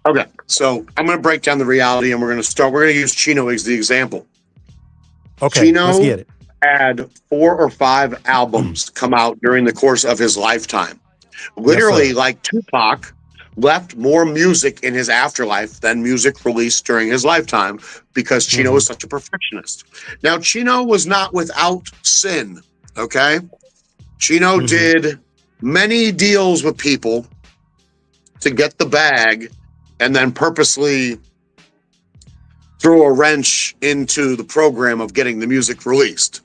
[SPEAKER 10] Okay, so I'm going to break down the reality, and we're going to use Chino as the example.
[SPEAKER 9] Okay,
[SPEAKER 10] Chino
[SPEAKER 9] let's get it.
[SPEAKER 10] Had 4 or 5 albums come out during the course of his lifetime. Literally, like Tupac, left more music in his afterlife than music released during his lifetime, because Chino was such a perfectionist. Now, Chino was not without sin, okay? Chino did many deals with people to get the bag and then purposely throw a wrench into the program of getting the music released.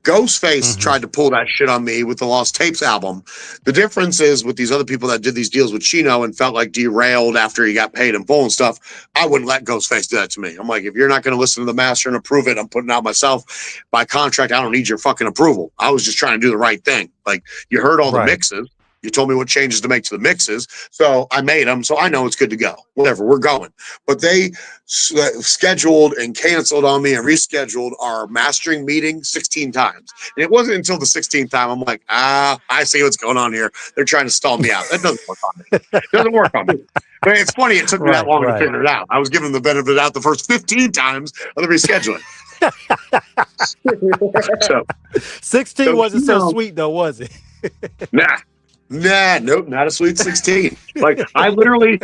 [SPEAKER 10] Ghostface tried to pull that shit on me with the Lost Tapes album. The difference is with these other people that did these deals with Chino and felt like derailed after he got paid in full and stuff, I wouldn't let Ghostface do that to me. I'm like, if you're not going to listen to the master and approve it, I'm putting out myself. By contract, I don't need your fucking approval. I was just trying to do the right thing. Like, you heard all the mixes. You told me what changes to make to the mixes. So I made them. So I know it's good to go. Whatever, we're going. But they scheduled and canceled on me and rescheduled our mastering meeting 16 times. And it wasn't until the 16th time I'm like, I see what's going on here. They're trying to stall me out. That doesn't work on me. It doesn't work on me. But it's funny. It took me that long to figure it out. I was giving them the benefit of the doubt the first 15 times of the rescheduling. So
[SPEAKER 9] 16 wasn't so sweet though, was it?
[SPEAKER 10] Nope, not a sweet 16. Like I literally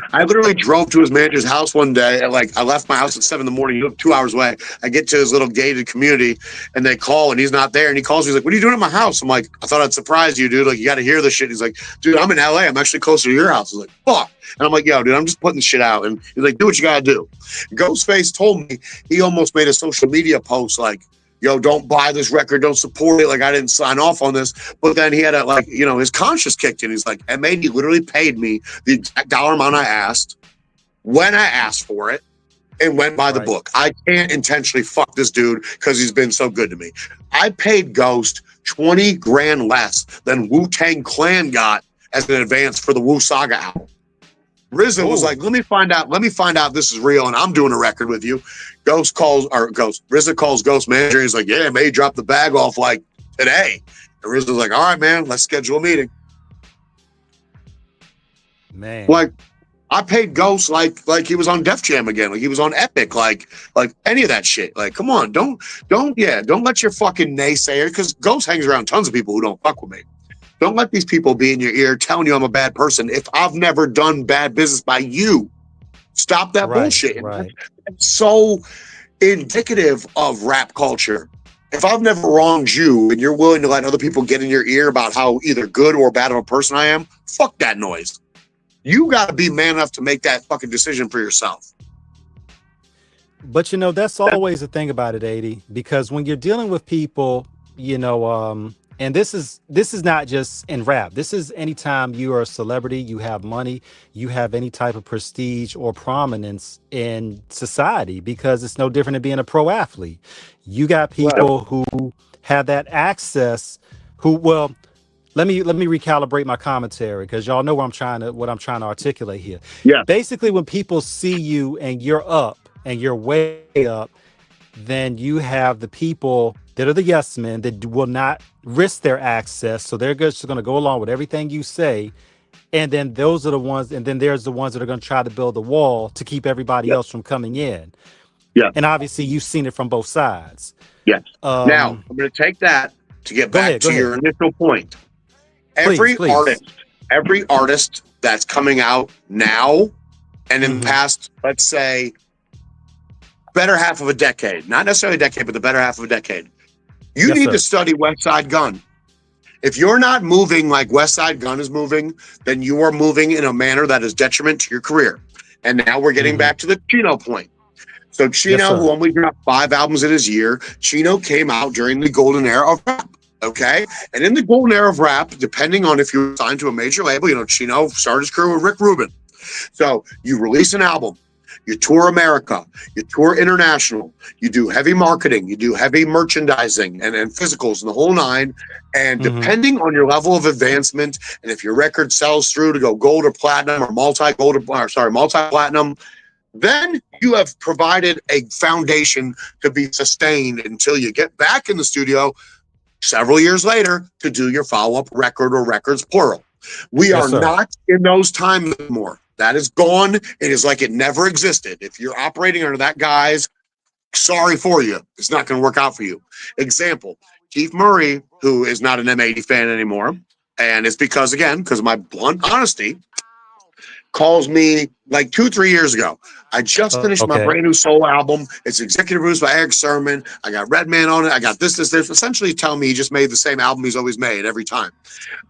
[SPEAKER 10] drove to his manager's house one day. And I left my house at 7 in the morning. He lived 2 hours away. I get to his little gated community and they call and he's not there. And he calls me. He's like, "What are you doing at my house?" I'm like, "I thought I'd surprise you, dude. Like you got to hear this shit." He's like, "Dude, I'm in LA. I'm actually closer to your house." I was like, "Fuck." And I'm like, "Yo, dude, I'm just putting the shit out." And he's like, "Do what you got to do." Ghostface told me he almost made a social media post like, "Yo, don't buy this record, don't support it. Like, I didn't sign off on this." But then he had his conscience kicked in. He's like, M80 literally paid me the exact dollar amount I asked when I asked for it and went by the book. I can't intentionally fuck this dude because he's been so good to me. I paid Ghost 20 grand less than Wu-Tang Clan got as an advance for the Wu Saga album. RZA was like, let me find out if this is real, and I'm doing a record with you. RZA calls Ghost manager. He's like, "Yeah, May dropped the bag off like today." And RZA's like, "All right, man, let's schedule a meeting."
[SPEAKER 9] Man,
[SPEAKER 10] like I paid Ghost like he was on Def Jam again, like he was on Epic, like any of that shit. Like, come on, don't let your fucking naysayer, because Ghost hangs around tons of people who don't fuck with me. Don't let these people be in your ear telling you I'm a bad person if I've never done bad business by you. Stop that bullshit. It's so indicative of rap culture. If I've never wronged you and you're willing to let other people get in your ear about how either good or bad of a person I am, fuck that noise. You got to be man enough to make that fucking decision for yourself.
[SPEAKER 9] But that's always the thing about it, 80, because when you're dealing with people, and this is not just in rap. This is anytime you are a celebrity, you have money, you have any type of prestige or prominence in society, because it's no different than being a pro athlete. You got people who have that access, let me recalibrate my commentary, because y'all know what I'm trying to articulate here.
[SPEAKER 10] Yeah.
[SPEAKER 9] Basically, when people see you and you're up and you're way up, then you have the people that are the yes men that will not risk their access. So they're just going to go along with everything you say. And then those are the ones. And then there's the ones that are going to try to build a wall to keep everybody else from coming in.
[SPEAKER 10] Yeah.
[SPEAKER 9] And obviously you've seen it from both sides.
[SPEAKER 10] Yes. Now I'm going to take that to get back to your initial point. Every artist that's coming out now and in the past, let's say, better half of a decade, not necessarily a decade, but the better half of a decade, you need to study West Side Gun. If you're not moving like West Side Gun is moving, then you are moving in a manner that is detriment to your career. And now we're getting back to the Chino point. So Chino, who only dropped 5 albums in his year, Chino came out during the golden era of rap. Okay. And in the golden era of rap, depending on if you're signed to a major label, Chino started his career with Rick Rubin. So you release an album, you tour America, you tour international, you do heavy marketing, you do heavy merchandising and physicals and the whole nine. And depending on your level of advancement, and if your record sells through to go gold or platinum or multi-platinum, then you have provided a foundation to be sustained until you get back in the studio several years later to do your follow-up record or records, plural. We are not in those times anymore. That is gone. It is like it never existed. If you're operating under that guise, sorry for you. It's not going to work out for you. Example, Keith Murray, who is not an M80 fan anymore, and it's because of my blunt honesty, calls me like 2-3 years ago. I just finished my brand new solo album. It's executive produced by Eric Sermon. I got Redman on it. I got this. Essentially telling me he just made the same album he's always made every time.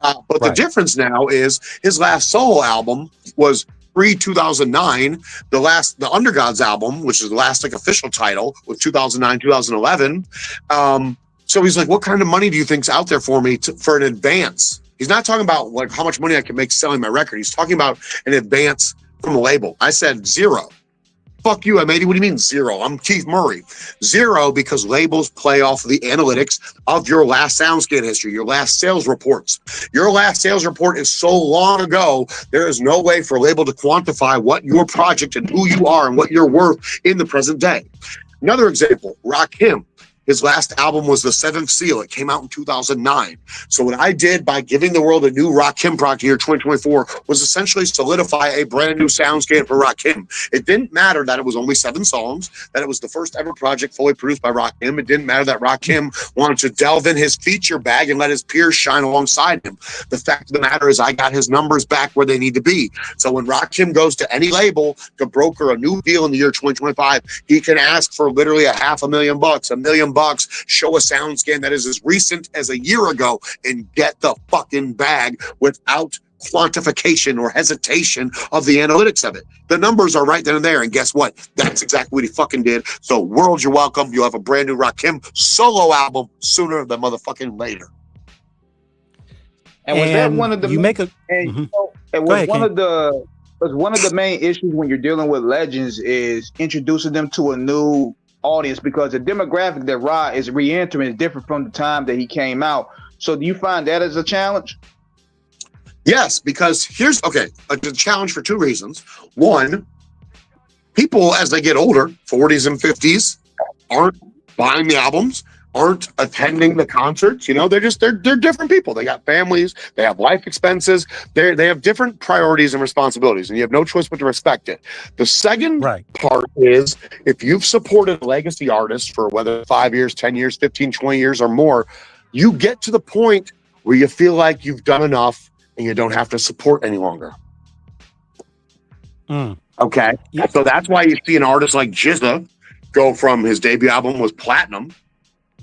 [SPEAKER 10] But the difference now is his last solo album was pre-2009. The Under Gods album, which is the last official title, was 2009, 2011. So he's like, what kind of money do you think's out there for me for an advance? He's not talking about like how much money I can make selling my record. He's talking about an advance from a label. I said 0. Fuck you, M80. What do you mean 0? I'm Keith Murray. 0 because labels play off of the analytics of your last SoundScan history, your last sales reports. Your last sales report is so long ago, there is no way for a label to quantify what your project and who you are and what you're worth in the present day. Another example, Rakim. His last album was The Seventh Seal. It came out in 2009. So what I did by giving the world a new Rakim project year 2024 was essentially solidify a brand new SoundScan for Rakim. It didn't matter that it was only 7 songs, that it was the first ever project fully produced by Rakim. It didn't matter that Rakim wanted to delve in his feature bag and let his peers shine alongside him. The fact of the matter is I got his numbers back where they need to be. So when Rakim goes to any label to broker a new deal in the year 2025, he can ask for literally $500,000, $1 million, show a SoundScan that is as recent as a year ago, and get the fucking bag without quantification or hesitation of the analytics of it. The numbers are right then and there, and guess what? That's exactly what he fucking did. So world, you're welcome. You'll have a brand new Rakim solo album sooner than motherfucking later.
[SPEAKER 8] And was that one of the one of the main issues when you're dealing with legends is introducing them to a new audience, because the demographic that Rod is re-entering is different from the time that he came out. So do you find that as a challenge?
[SPEAKER 10] Yes, because here's a challenge for 2 reasons. One, people as they get older, 40s and 50s, aren't buying the albums, aren't attending the concerts. You know, they're different people. They got families, they have life expenses, they have different priorities and responsibilities, and you have no choice but to respect it. The second part is, if you've supported a legacy artist for whether 5 years, 10 years, 15, 20 years or more, you get to the point where you feel like you've done enough and you don't have to support any longer. Okay. Yep. So that's why you see an artist like GZA go from his debut album was platinum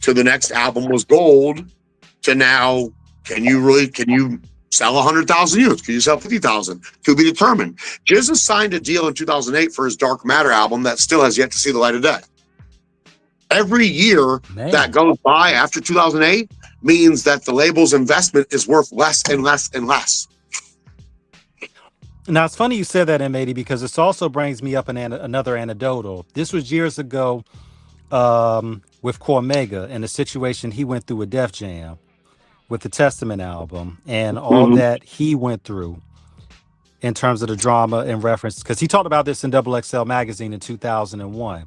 [SPEAKER 10] to the next album was gold to now, can you sell 100,000 units? Can you sell 50,000? To be determined. GZA signed a deal in 2008 for his Dark Matter album that still has yet to see the light of day. Every year that goes by after 2008 means that the label's investment is worth less and less and less.
[SPEAKER 9] Now, it's funny you said that, M80, because this also brings me up another anecdotal. This was years ago with Cormega and the situation he went through with Def Jam, with the Testament album, and all that he went through in terms of the drama and reference. Because he talked about this in XXL Magazine in 2001,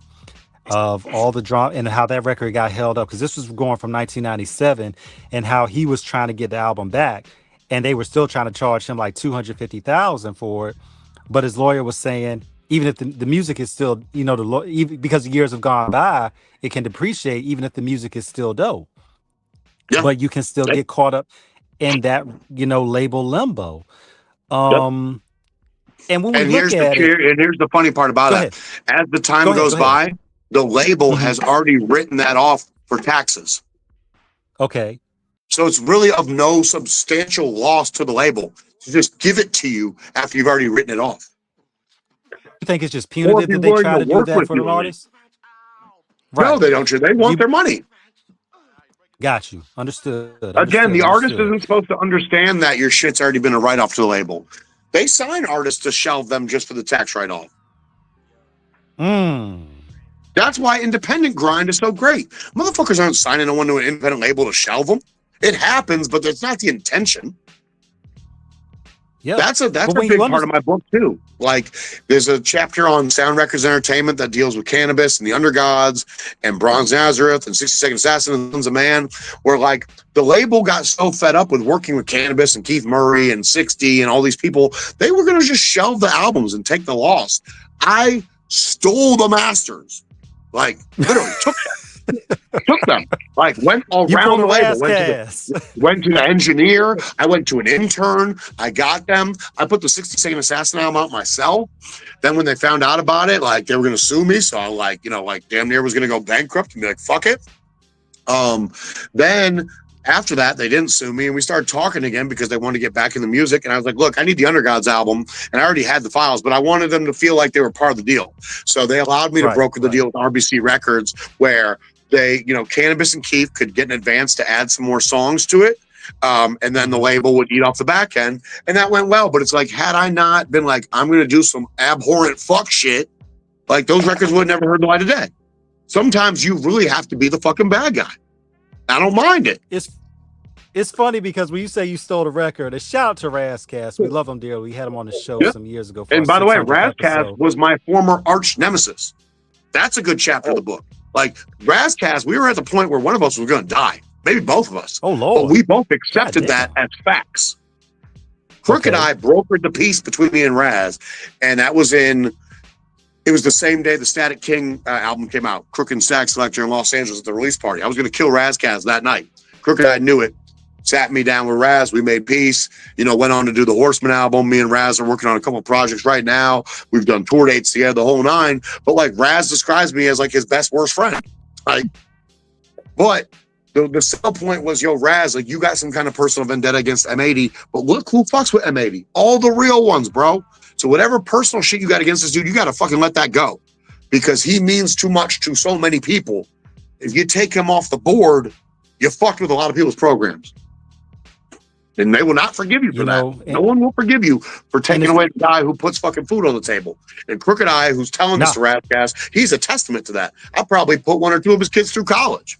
[SPEAKER 9] of all the drama and how that record got held up. Because this was going from 1997, and how he was trying to get the album back. And they were still trying to charge him like $250,000 for it. But his lawyer was saying, even if the music is still, you know, even because the years have gone by, it can depreciate even if the music is still dope. Yeah. But you can still get caught up in that, you know, label limbo. And when we look at it,
[SPEAKER 10] and here's the funny part about it. As the time goes by, the label has already written that off for taxes.
[SPEAKER 9] Okay.
[SPEAKER 10] So it's really of no substantial loss to the label to just give it to you after you've already written it off.
[SPEAKER 9] You think it's just punitive that they try to do that for the artists?
[SPEAKER 10] Right. No, they don't. They want their money.
[SPEAKER 9] Got you. Understood.
[SPEAKER 10] Again, the artist isn't supposed to understand that your shit's already been a write-off to the label. They sign artists to shelve them just for the tax write-off. That's why independent grind is so great. Motherfuckers aren't signing no one to an independent label to shelve them. It happens, but that's not the intention. Yeah, that's a big part of my book too. Like, there's a chapter on Sound Records Entertainment that deals with cannabis and the Undergods and Bronze Nazareth and 60-Second Assassin and Sons of Man, where like the label got so fed up with working with cannabis and Keith Murray and 60 and all these people, they were going to just shelve the albums and take the loss. I stole the masters, like literally took them, like went around the label, went to the engineer, I went to an intern, I got them, I put the 60-Second Assassin album out myself. Then when they found out about it, like they were going to sue me, so I like, you know, like damn near was going to go bankrupt and be like, fuck it. Then after that, they didn't sue me, and we started talking again because they wanted to get back in the music. And I was like, look, I need the Undergods album, and I already had the files, but I wanted them to feel like they were part of the deal. So they allowed me to broker the deal with RBC Records, where they, Cannabis and Keith could get an advance to add some more songs to it. And then the label would eat off the back end. And that went well. But it's like, had I not been like, I'm going to do some abhorrent fuck shit, like those records would have never heard the light of day. Sometimes you really have to be the fucking bad guy. I don't mind it.
[SPEAKER 9] It's funny because when you say you stole the record, a shout out to Razcast. We love him dearly. We had him on the show some years ago.
[SPEAKER 10] And by the way, Razcast was my former arch nemesis. That's a good chapter of the book. Like Razcast, we were at the point where one of us was going to die. Maybe both of us.
[SPEAKER 9] Oh, Lord.
[SPEAKER 10] But we both accepted that as facts. Crooked Eye brokered the peace between me and Raz. And that was it was the same day the Static King album came out. Crooked and Static Selector in Los Angeles at the release party. I was going to kill Razcast that night. Crooked Eye knew it. Sat me down with Raz. We made peace. Went on to do the Horseman album. Me and Raz are working on a couple of projects right now. We've done tour dates together, the whole nine. But like Raz describes me as like his best worst friend. Like, but the sell point was, yo, Raz, like you got some kind of personal vendetta against M80, but look who fucks with M80. All the real ones, bro. So whatever personal shit you got against this dude, you got to fucking let that go, because he means too much to so many people. If you take him off the board, you fucked with a lot of people's programs. And they will not forgive you for that. No one will forgive you for taking away the guy who puts fucking food on the table. And Crooked Eye, who's telling this to Razcast, he's a testament to that. I'll probably put one or two of his kids through college.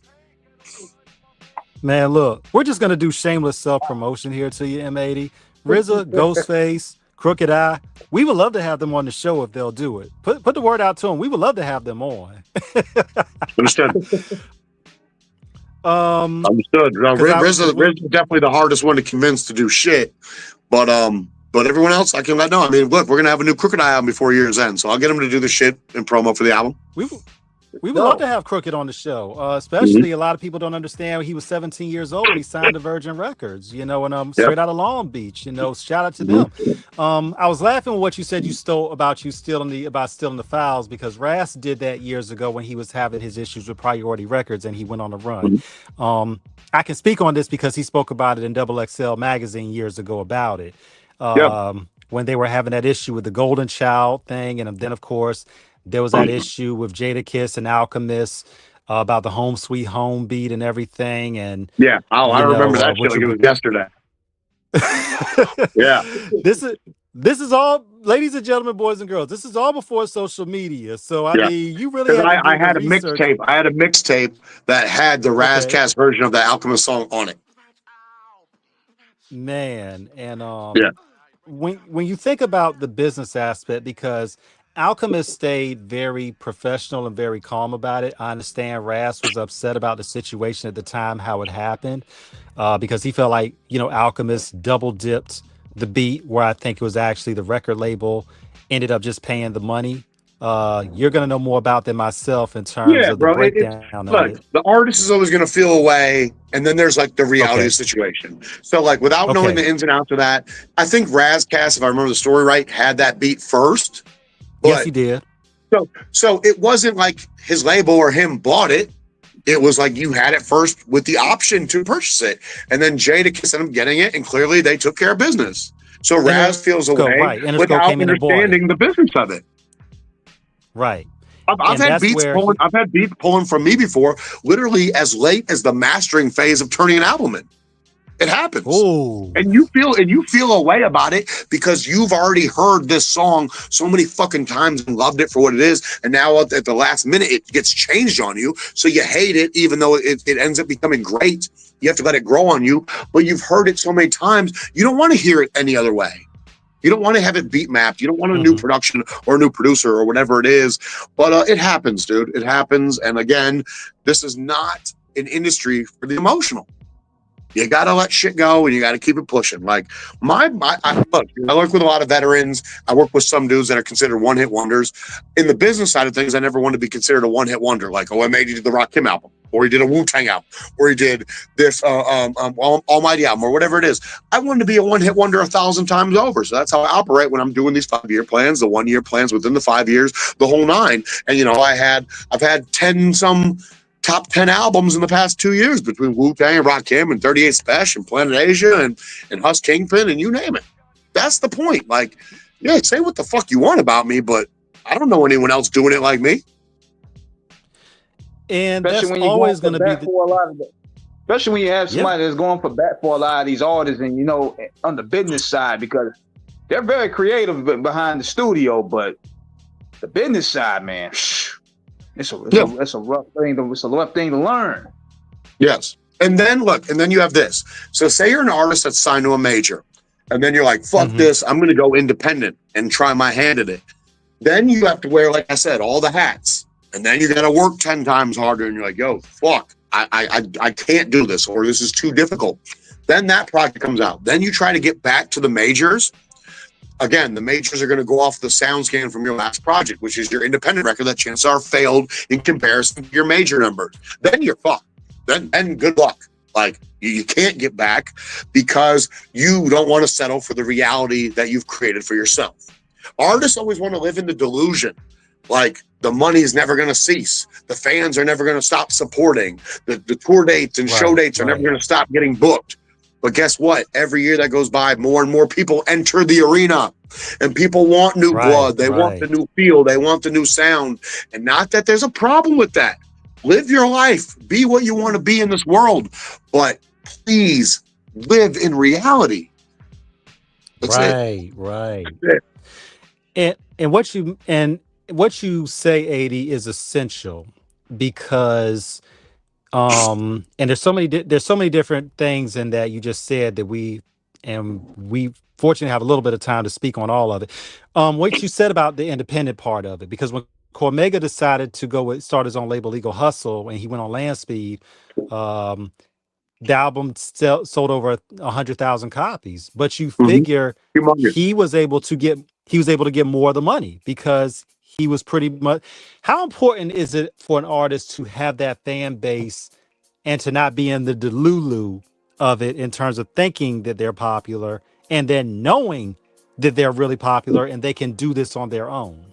[SPEAKER 9] Man, look, we're just going to do shameless self-promotion here to you, M80. RZA, Ghostface, Crooked Eye. We would love to have them on the show if they'll do it. Put the word out to them. We would love to have them on.
[SPEAKER 10] Understood. Understood. RZA is definitely the hardest one to convince to do shit, but everyone else I can let know. I mean, look, we're gonna have a new Crooked Eye album before year's end, so I'll get him to do the shit and promo for the album.
[SPEAKER 9] We would love to have Crooked on the show, especially a lot of people don't understand he was 17 years old when he signed to Virgin Records, and straight out of Long Beach, shout out to them. I was laughing at what you said about stealing the files, because Raz did that years ago when he was having his issues with Priority Records and he went on a run. I can speak on this because he spoke about it in Double XL magazine years ago about it. When they were having that issue with the Golden Child thing, and then of course there was that issue with Jadakiss and Alchemist about the Home Sweet Home beat and everything. And
[SPEAKER 10] I remember that shit like it was yesterday.
[SPEAKER 9] This is all, ladies and gentlemen, boys and girls. This is all before social media. So I mean, you really.
[SPEAKER 10] I had a mixtape. I had a mixtape that had the Razcast version of the Alchemist song on it.
[SPEAKER 9] Man, and when you think about the business aspect, because Alchemist stayed very professional and very calm about it. I understand Raz was upset about the situation at the time, how it happened, because he felt like, Alchemist double dipped the beat, where I think it was actually the record label ended up just paying the money. You're going to know more about than myself in terms of the breakdown.
[SPEAKER 10] Look, the artist is always going to feel away, and then there's like the reality of the situation. So like without knowing the ins and outs of that, I think Razcast, if I remember the story right, had that beat first.
[SPEAKER 9] Yes, he did.
[SPEAKER 10] So it wasn't like his label or him bought it. It was like you had it first with the option to purchase it. And then Jadakiss ended up getting it, and clearly they took care of business. So Raz feels away without understanding the business of it.
[SPEAKER 9] Right.
[SPEAKER 10] I've had beats pulling from me before, literally as late as the mastering phase of turning an album in. It happens.
[SPEAKER 9] Ooh.
[SPEAKER 10] And you feel a way about it because you've already heard this song so many fucking times and loved it for what it is. And now at the last minute, it gets changed on you. So you hate it, even though it ends up becoming great. You have to let it grow on you. But you've heard it so many times, you don't want to hear it any other way. You don't want to have it beat mapped. You don't want a new production or a new producer or whatever it is. But it happens, dude. It happens. And again, this is not an industry for the emotional. You got to let shit go, and you got to keep it pushing. Like I work with a lot of veterans. I work with some dudes that are considered one-hit wonders. In the business side of things, I never wanted to be considered a one-hit wonder. Like, M80 did the Rakim album, or he did a Wu-Tang album, or he did this Almighty album, or whatever it is. I wanted to be a one-hit wonder 1,000 times over. So that's how I operate when I'm doing these 5-year plans, the 1-year plans within the 5 years, the whole 9. And I've had 10 some top 10 albums in the past 2 years between Wu-Tang and Rakim and 38 Special and Planet Asia and Huss Kingpin and you name it. That's the point. Like, say what the fuck you want about me, but I don't know anyone else doing it like me.
[SPEAKER 9] And
[SPEAKER 8] especially
[SPEAKER 9] that's
[SPEAKER 8] when you're going
[SPEAKER 9] always
[SPEAKER 8] for
[SPEAKER 9] going to be
[SPEAKER 8] bat for a lot of it. Especially when you have
[SPEAKER 9] Yeah.
[SPEAKER 8] somebody that's going for bat for a lot of these artists, and you know, on the business side, because they're very creative behind the studio, but the business side, man, it's a rough thing. It's a rough thing to learn.
[SPEAKER 10] Yes. And then look, and then you have this. So say you're an artist that's signed to a major, and then you're like, fuck this, I'm gonna go independent and try my hand at it. Then you have to wear, like I said, all the hats. And then you gotta work 10 times harder, and you're like, yo, fuck, I can't do this, or this is too difficult. Then that project comes out. Then you try to get back to the majors. Again, the majors are going to go off the sound scan from your last project, which is your independent record that chances are failed in comparison to your major numbers. Then you're fucked. Then good luck. Like, you can't get back because you don't want to settle for the reality that you've created for yourself. Artists always want to live in the delusion. Like, the money is never going to cease. The fans are never going to stop supporting. The tour dates and show dates are never going to stop getting booked. But guess what? Every year that goes by, more and more people enter the arena, and people want new blood. They want the new feel. They want the new sound. And not that there's a problem with that. Live your life. Be what you want to be in this world. But please live in reality. That's it.
[SPEAKER 9] Right.
[SPEAKER 10] That's it.
[SPEAKER 9] And what you say, 80, is essential, because and there's so many different things in that you just said that we fortunately have a little bit of time to speak on all of it. What you said about the independent part of it, because when Cormega decided to start his own label, Legal Hustle, and he went on Landspeed, the album sold over 100,000 copies. But you figure he was able to get more of the money because he was pretty much. How important is it for an artist to have that fan base and to not be in the delulu of it in terms of thinking that they're popular and then knowing that they're really popular and they can do this on their own?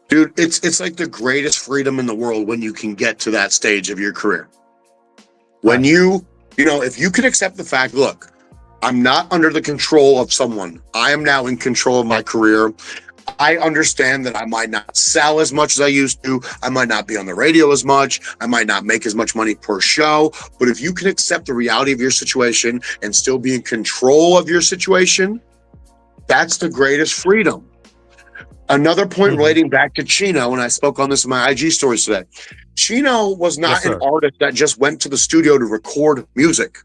[SPEAKER 10] Dude, it's like the greatest freedom in the world when you can get to that stage of your career. When you know, if you can accept the fact, look, I'm not under the control of someone. I am now in control of my career. I understand that I might not sell as much as I used to. I might not be on the radio as much. I might not make as much money per show. But if you can accept the reality of your situation and still be in control of your situation, that's the greatest freedom. Another point relating back to Chino, and I spoke on this in my IG stories today. Chino was not an artist that just went to the studio to record music.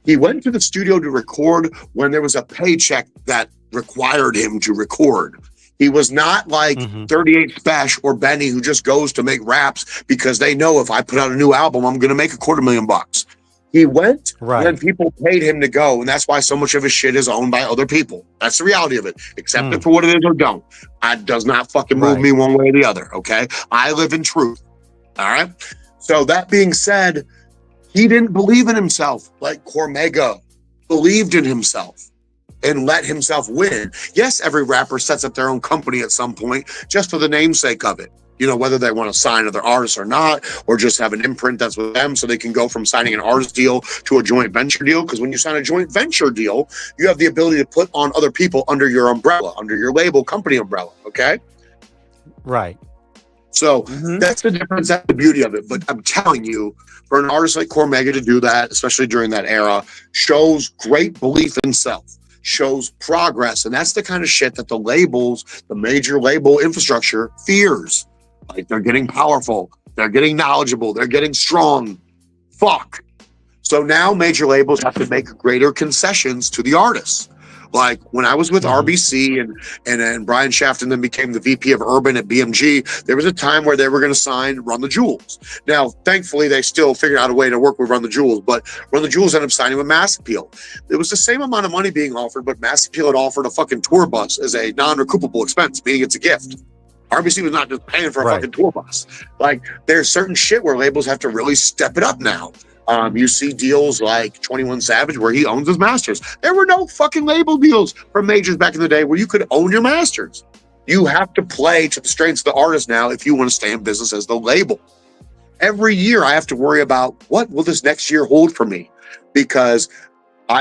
[SPEAKER 10] He went to the studio to record when there was a paycheck that required him to record. He was not like 38 Spesh or Benny, who just goes to make raps because they know if I put out a new album, I'm going to make $250,000. He went when people paid him to go, and that's why so much of his shit is owned by other people. That's the reality of it. Accept it for what it is or don't. It does not fucking move me one way or the other, okay? I live in truth, all right? So that being said, he didn't believe in himself like Cormega believed in himself and let himself win. Yes, every rapper sets up their own company at some point just for the namesake of it. You know, whether they want to sign other artists or not, or just have an imprint that's with them so they can go from signing an artist deal to a joint venture deal. Because when you sign a joint venture deal, you have the ability to put on other people under your umbrella, under your label company umbrella, okay?
[SPEAKER 9] Right.
[SPEAKER 10] So that's the difference, that's the beauty of it. But I'm telling you, for an artist like Cormega to do that, especially during that era, shows great belief in self, shows progress. And that's the kind of shit that the labels, the major label infrastructure fears. Like, they're getting powerful, they're getting knowledgeable, they're getting strong. Fuck. So now major labels have to make greater concessions to the artists. Like when I was with RBC and Brian Shafton then became the VP of Urban at BMG, there was a time where they were going to sign Run the Jewels. Now, thankfully, they still figured out a way to work with Run the Jewels, but Run the Jewels ended up signing with Mass Appeal. It was the same amount of money being offered, but Mass Appeal had offered a fucking tour bus as a non-recoupable expense, meaning it's a gift. RBC was not just paying for a fucking tour bus. Like, there's certain shit where labels have to really step it up now. You see deals like 21 Savage where he owns his masters. There were no fucking label deals for majors back in the day where you could own your masters. You have to play to the strengths of the artist now if you want to stay in business as the label. Every year I have to worry about what will this next year hold for me, because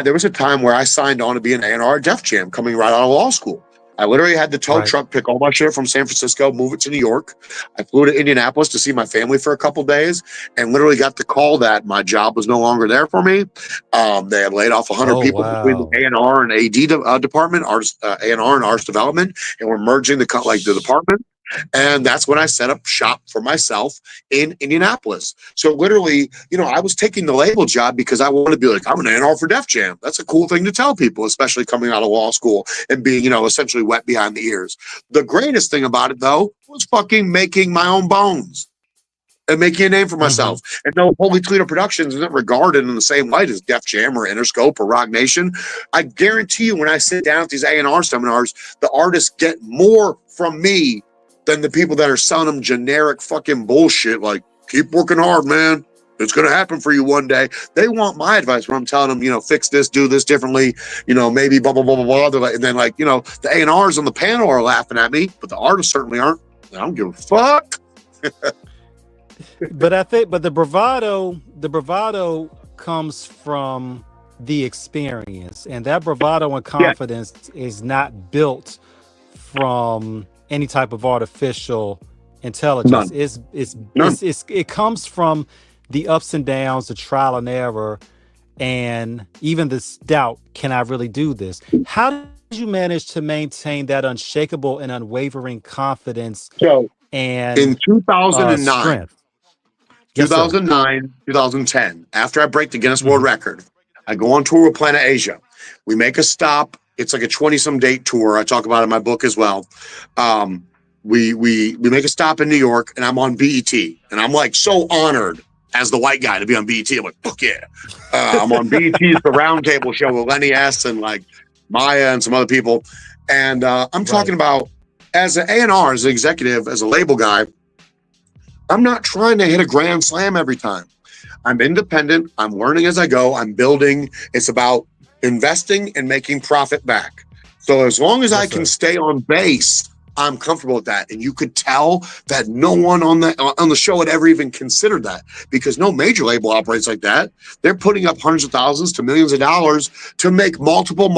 [SPEAKER 10] there was a time where I signed on to be an A&R at Def Jam coming right out of law school. I literally had the tow
[SPEAKER 9] Right.
[SPEAKER 10] truck pick all my shit from San Francisco, move it to New York. I flew to Indianapolis to see my family for a couple days, and literally got the call that my job was no longer there for me. They had laid off 100
[SPEAKER 9] Oh,
[SPEAKER 10] people between the
[SPEAKER 9] wow.
[SPEAKER 10] A&R and AD department, artist, A&R and artist development, and we're merging the department. And that's when I set up shop for myself in Indianapolis. So literally, I was taking the label job because I wanted to be like, I'm an A&R for Def Jam. That's a cool thing to tell people, especially coming out of law school and being, essentially wet behind the ears. The greatest thing about it, though, was fucking making my own bones and making a name for myself. And no, Holy Toledo Productions isn't regarded in the same light as Def Jam or Interscope or Rock Nation. I guarantee you, when I sit down at these A&R seminars, the artists get more from me than the people that are selling them generic fucking bullshit like, keep working hard, man. It's going to happen for you one day. They want my advice when I'm telling them, fix this, do this differently, maybe blah, blah, blah, blah, blah. They're like, and then the A&Rs on the panel are laughing at me, but the artists certainly aren't. I don't give a fuck.
[SPEAKER 9] But the bravado comes from the experience, and that bravado and confidence is not built from any type of artificial intelligence. It comes from the ups and downs, the trial and error, and even this doubt, can I really do this? How did you manage to maintain that unshakable and unwavering confidence and
[SPEAKER 10] in 2009,
[SPEAKER 9] strength?
[SPEAKER 10] 2009, 2010, after I break the Guinness World Record, I go on tour with Planet Asia. We make a stop. It's like a 20-some date tour. I talk about it in my book as well. We make a stop in New York, and I'm on BET, and I'm like so honored as the white guy to be on BET. I'm like, fuck yeah. I'm on BET's The Roundtable show with Lenny S. and like Maya and some other people. And I'm talking about, as an A&R, as an executive, as a label guy, I'm not trying to hit a grand slam every time. I'm independent. I'm learning as I go. I'm building. It's about investing and making profit back. So as long as I can stay on base, I'm comfortable with that. And you could tell that no one on the show had ever even considered that, because no major label operates like that. They're putting up hundreds of thousands to millions of dollars to make multiple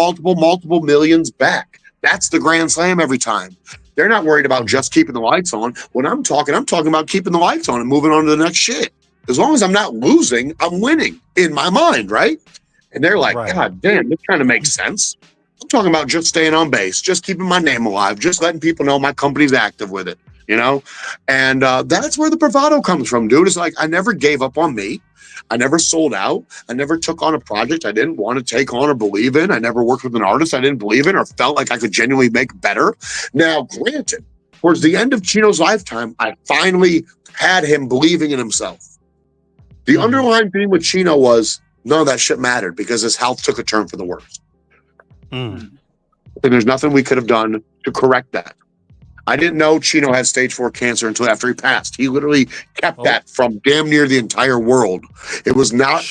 [SPEAKER 10] millions back. That's the grand slam every time. They're not worried about just keeping the lights on. When I'm talking about keeping the lights on and moving on to the next shit. As long as I'm not losing, I'm winning in my mind, right? And they're like, God damn, this kind of makes sense. I'm talking about just staying on base, just keeping my name alive, just letting people know my company's active with it, And that's where the bravado comes from, dude. It's like, I never gave up on me. I never sold out. I never took on a project I didn't want to take on or believe in. I never worked with an artist I didn't believe in or felt like I could genuinely make better. Now, granted, towards the end of Chino's lifetime, I finally had him believing in himself. The underlying theme with Chino was none of that shit mattered because his health took a turn for the worse. And there's nothing we could have done to correct that. I didn't know Chino had stage 4 cancer until after he passed. He literally kept that from damn near the entire world. It was not,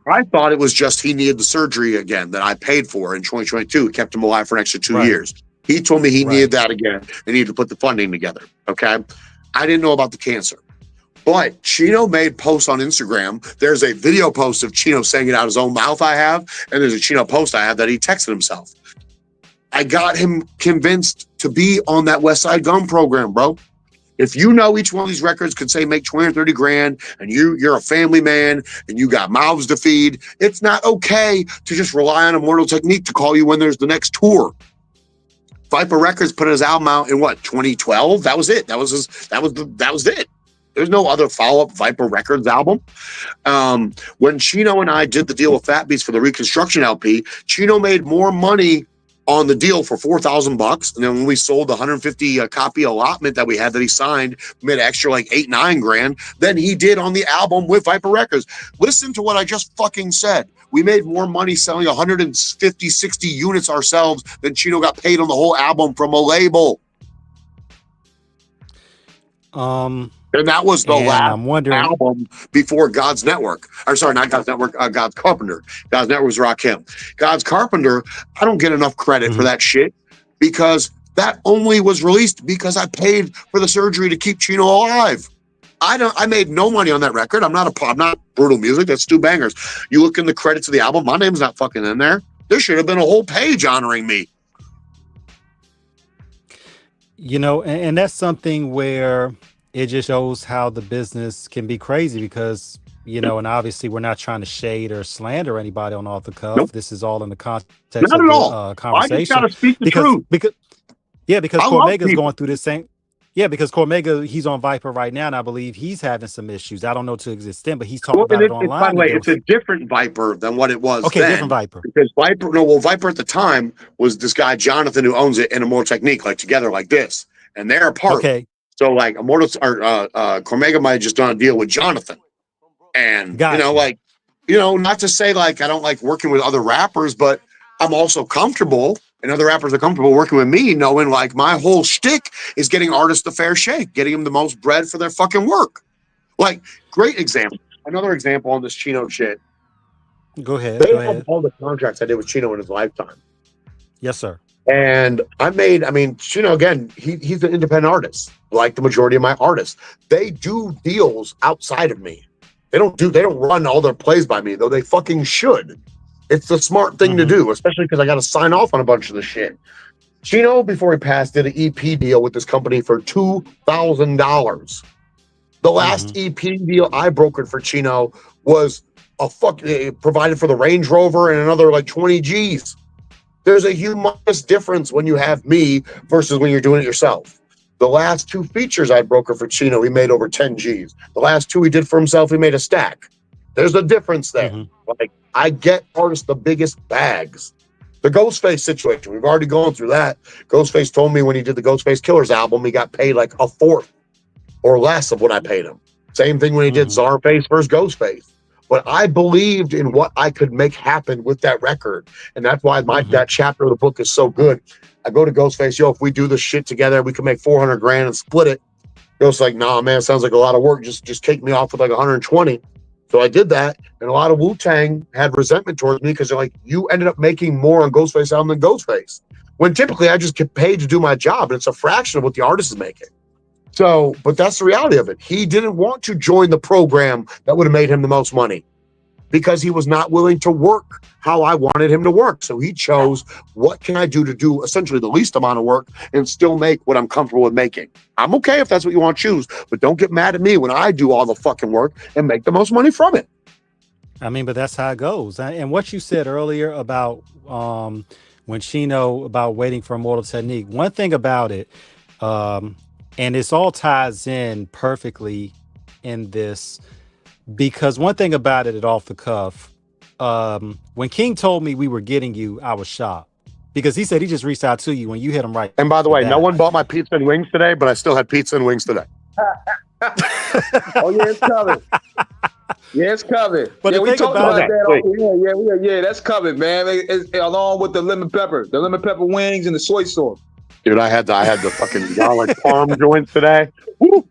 [SPEAKER 10] I thought it was just he needed the surgery again that I paid for in 2022. It kept him alive for an extra 2 years. He told me he needed that again and needed to put the funding together. Okay. I didn't know about the cancer. But Chino made posts on Instagram. There's a video post of Chino saying it out of his own mouth I have, and there's a Chino post I have that he texted himself. I got him convinced to be on that West Side Gun program, bro. If you know each one of these records could say make 20 or 30 grand and you're a family man and you got mouths to feed, it's not okay to just rely on Immortal Technique to call you when there's the next tour. Viper Records put his album out in 2012? That was it. That was it. There's no other follow-up Viper Records album. When Chino and I did the deal with Fat Beats for the Reconstruction LP, Chino made more money on the deal for $4,000. And then when we sold the 150 copy allotment that we had that he signed, we made an extra like $8-9 grand than he did on the album with Viper Records. Listen to what I just fucking said. We made more money selling 150, 60 units ourselves than Chino got paid on the whole album from a label. And that was the last album before God's Network. Or sorry, not God's Network, God's Carpenter. God's Network was Rakim. God's Carpenter, I don't get enough credit for that shit because that only was released because I paid for the surgery to keep Chino alive. I made no money on that record. I'm not Brutal Music. That's Stu Bangers. You look in the credits of the album, my name's not fucking in there. There should have been a whole page honoring me.
[SPEAKER 9] You know, and that's something where it just shows how the business can be crazy because, you know, and obviously we're not trying to shade or slander anybody on Off the Cuff.
[SPEAKER 10] Nope,
[SPEAKER 9] This is all in the context
[SPEAKER 10] not
[SPEAKER 9] of
[SPEAKER 10] at
[SPEAKER 9] the
[SPEAKER 10] all. I just
[SPEAKER 9] conversation
[SPEAKER 10] gotta speak the
[SPEAKER 9] because,
[SPEAKER 10] truth.
[SPEAKER 9] because
[SPEAKER 10] I love
[SPEAKER 9] Cormega's
[SPEAKER 10] people.
[SPEAKER 9] going through this same. Yeah, because Cormega, he's on Viper right now, and I believe he's having some issues. I don't know to the extent, but he's talked
[SPEAKER 10] Well, and
[SPEAKER 9] about it
[SPEAKER 10] it's by
[SPEAKER 9] online.
[SPEAKER 10] the
[SPEAKER 9] And
[SPEAKER 10] way,
[SPEAKER 9] there
[SPEAKER 10] it's a
[SPEAKER 9] was
[SPEAKER 10] different Viper than what it was
[SPEAKER 9] okay, different
[SPEAKER 10] then.
[SPEAKER 9] Viper.
[SPEAKER 10] Because Viper, no, well, Viper at the time was this guy Jonathan who owns it, and Immortal Technique, like together like this, and they're apart.
[SPEAKER 9] Okay,
[SPEAKER 10] So like Immortal or Cormega might have just done a deal with Jonathan, and
[SPEAKER 9] got you.
[SPEAKER 10] not to say like I don't like working with other rappers, but I'm also comfortable, and other rappers are comfortable working with me, knowing like my whole shtick is getting artists a fair shake, getting them the most bread for their fucking work. Like, great example. Another example on this Chino shit.
[SPEAKER 9] Go ahead.
[SPEAKER 10] They
[SPEAKER 9] Go
[SPEAKER 10] have
[SPEAKER 9] ahead.
[SPEAKER 10] all the contracts I did with Chino in his lifetime.
[SPEAKER 9] Yes, sir.
[SPEAKER 10] And Chino, again, he's an independent artist, like the majority of my artists. They do deals outside of me. They don't run all their plays by me, though they fucking should. It's the smart thing to do, especially because I got to sign off on a bunch of the shit. Chino, before he passed, did an EP deal with this company for $2,000. The last EP deal I brokered for Chino was provided for the Range Rover and another like 20 G's. There's a humongous difference when you have me versus when you're doing it yourself. The last 2 features I brokered for Chino, he made over 10 G's. The last 2 he did for himself, he made a stack. There's a difference there. Like, I get artists the biggest bags. The Ghostface situation, we've already gone through that. Ghostface told me when he did the Ghostface Killers album, he got paid like a fourth or less of what I paid him. Same thing when he did Czarface versus Ghostface. But I believed in what I could make happen with that record. And that's why that chapter of the book is so good. I go to Ghostface, yo, if we do this shit together, we can make 400 grand and split it. Ghost's like, nah, man, sounds like a lot of work. Just kick me off with like 120. So I did that. And a lot of Wu-Tang had resentment towards me because they're like, you ended up making more on Ghostface album than Ghostface. When typically I just get paid to do my job, and it's a fraction of what the artist is making. So, but that's the reality of it. He didn't want to join the program that would have made him the most money because he was not willing to work how I wanted him to work. So he chose, what can I do to do essentially the least amount of work and still make what I'm comfortable with making? I'm okay if that's what you want to choose, but don't get mad at me when I do all the fucking work and make the most money from it.
[SPEAKER 9] I mean, but that's how it goes. And what you said earlier about when Chino about waiting for Immortal Technique, one thing about it, and this all ties in perfectly in this, because one thing about it at Off the Cuff, when King told me we were getting you, I was shocked because he said he just reached out to you when you hit him right.
[SPEAKER 10] And by the way, no one bought my pizza and wings today, but I still had pizza and wings today.
[SPEAKER 1] Oh yeah, it's coming. Yeah, it's coming.
[SPEAKER 9] But
[SPEAKER 1] yeah, we talked about that.
[SPEAKER 2] Yeah, that's coming, man. It's along with the lemon pepper wings, and the soy sauce.
[SPEAKER 10] Dude, I had the fucking garlic parm joints today. Woo.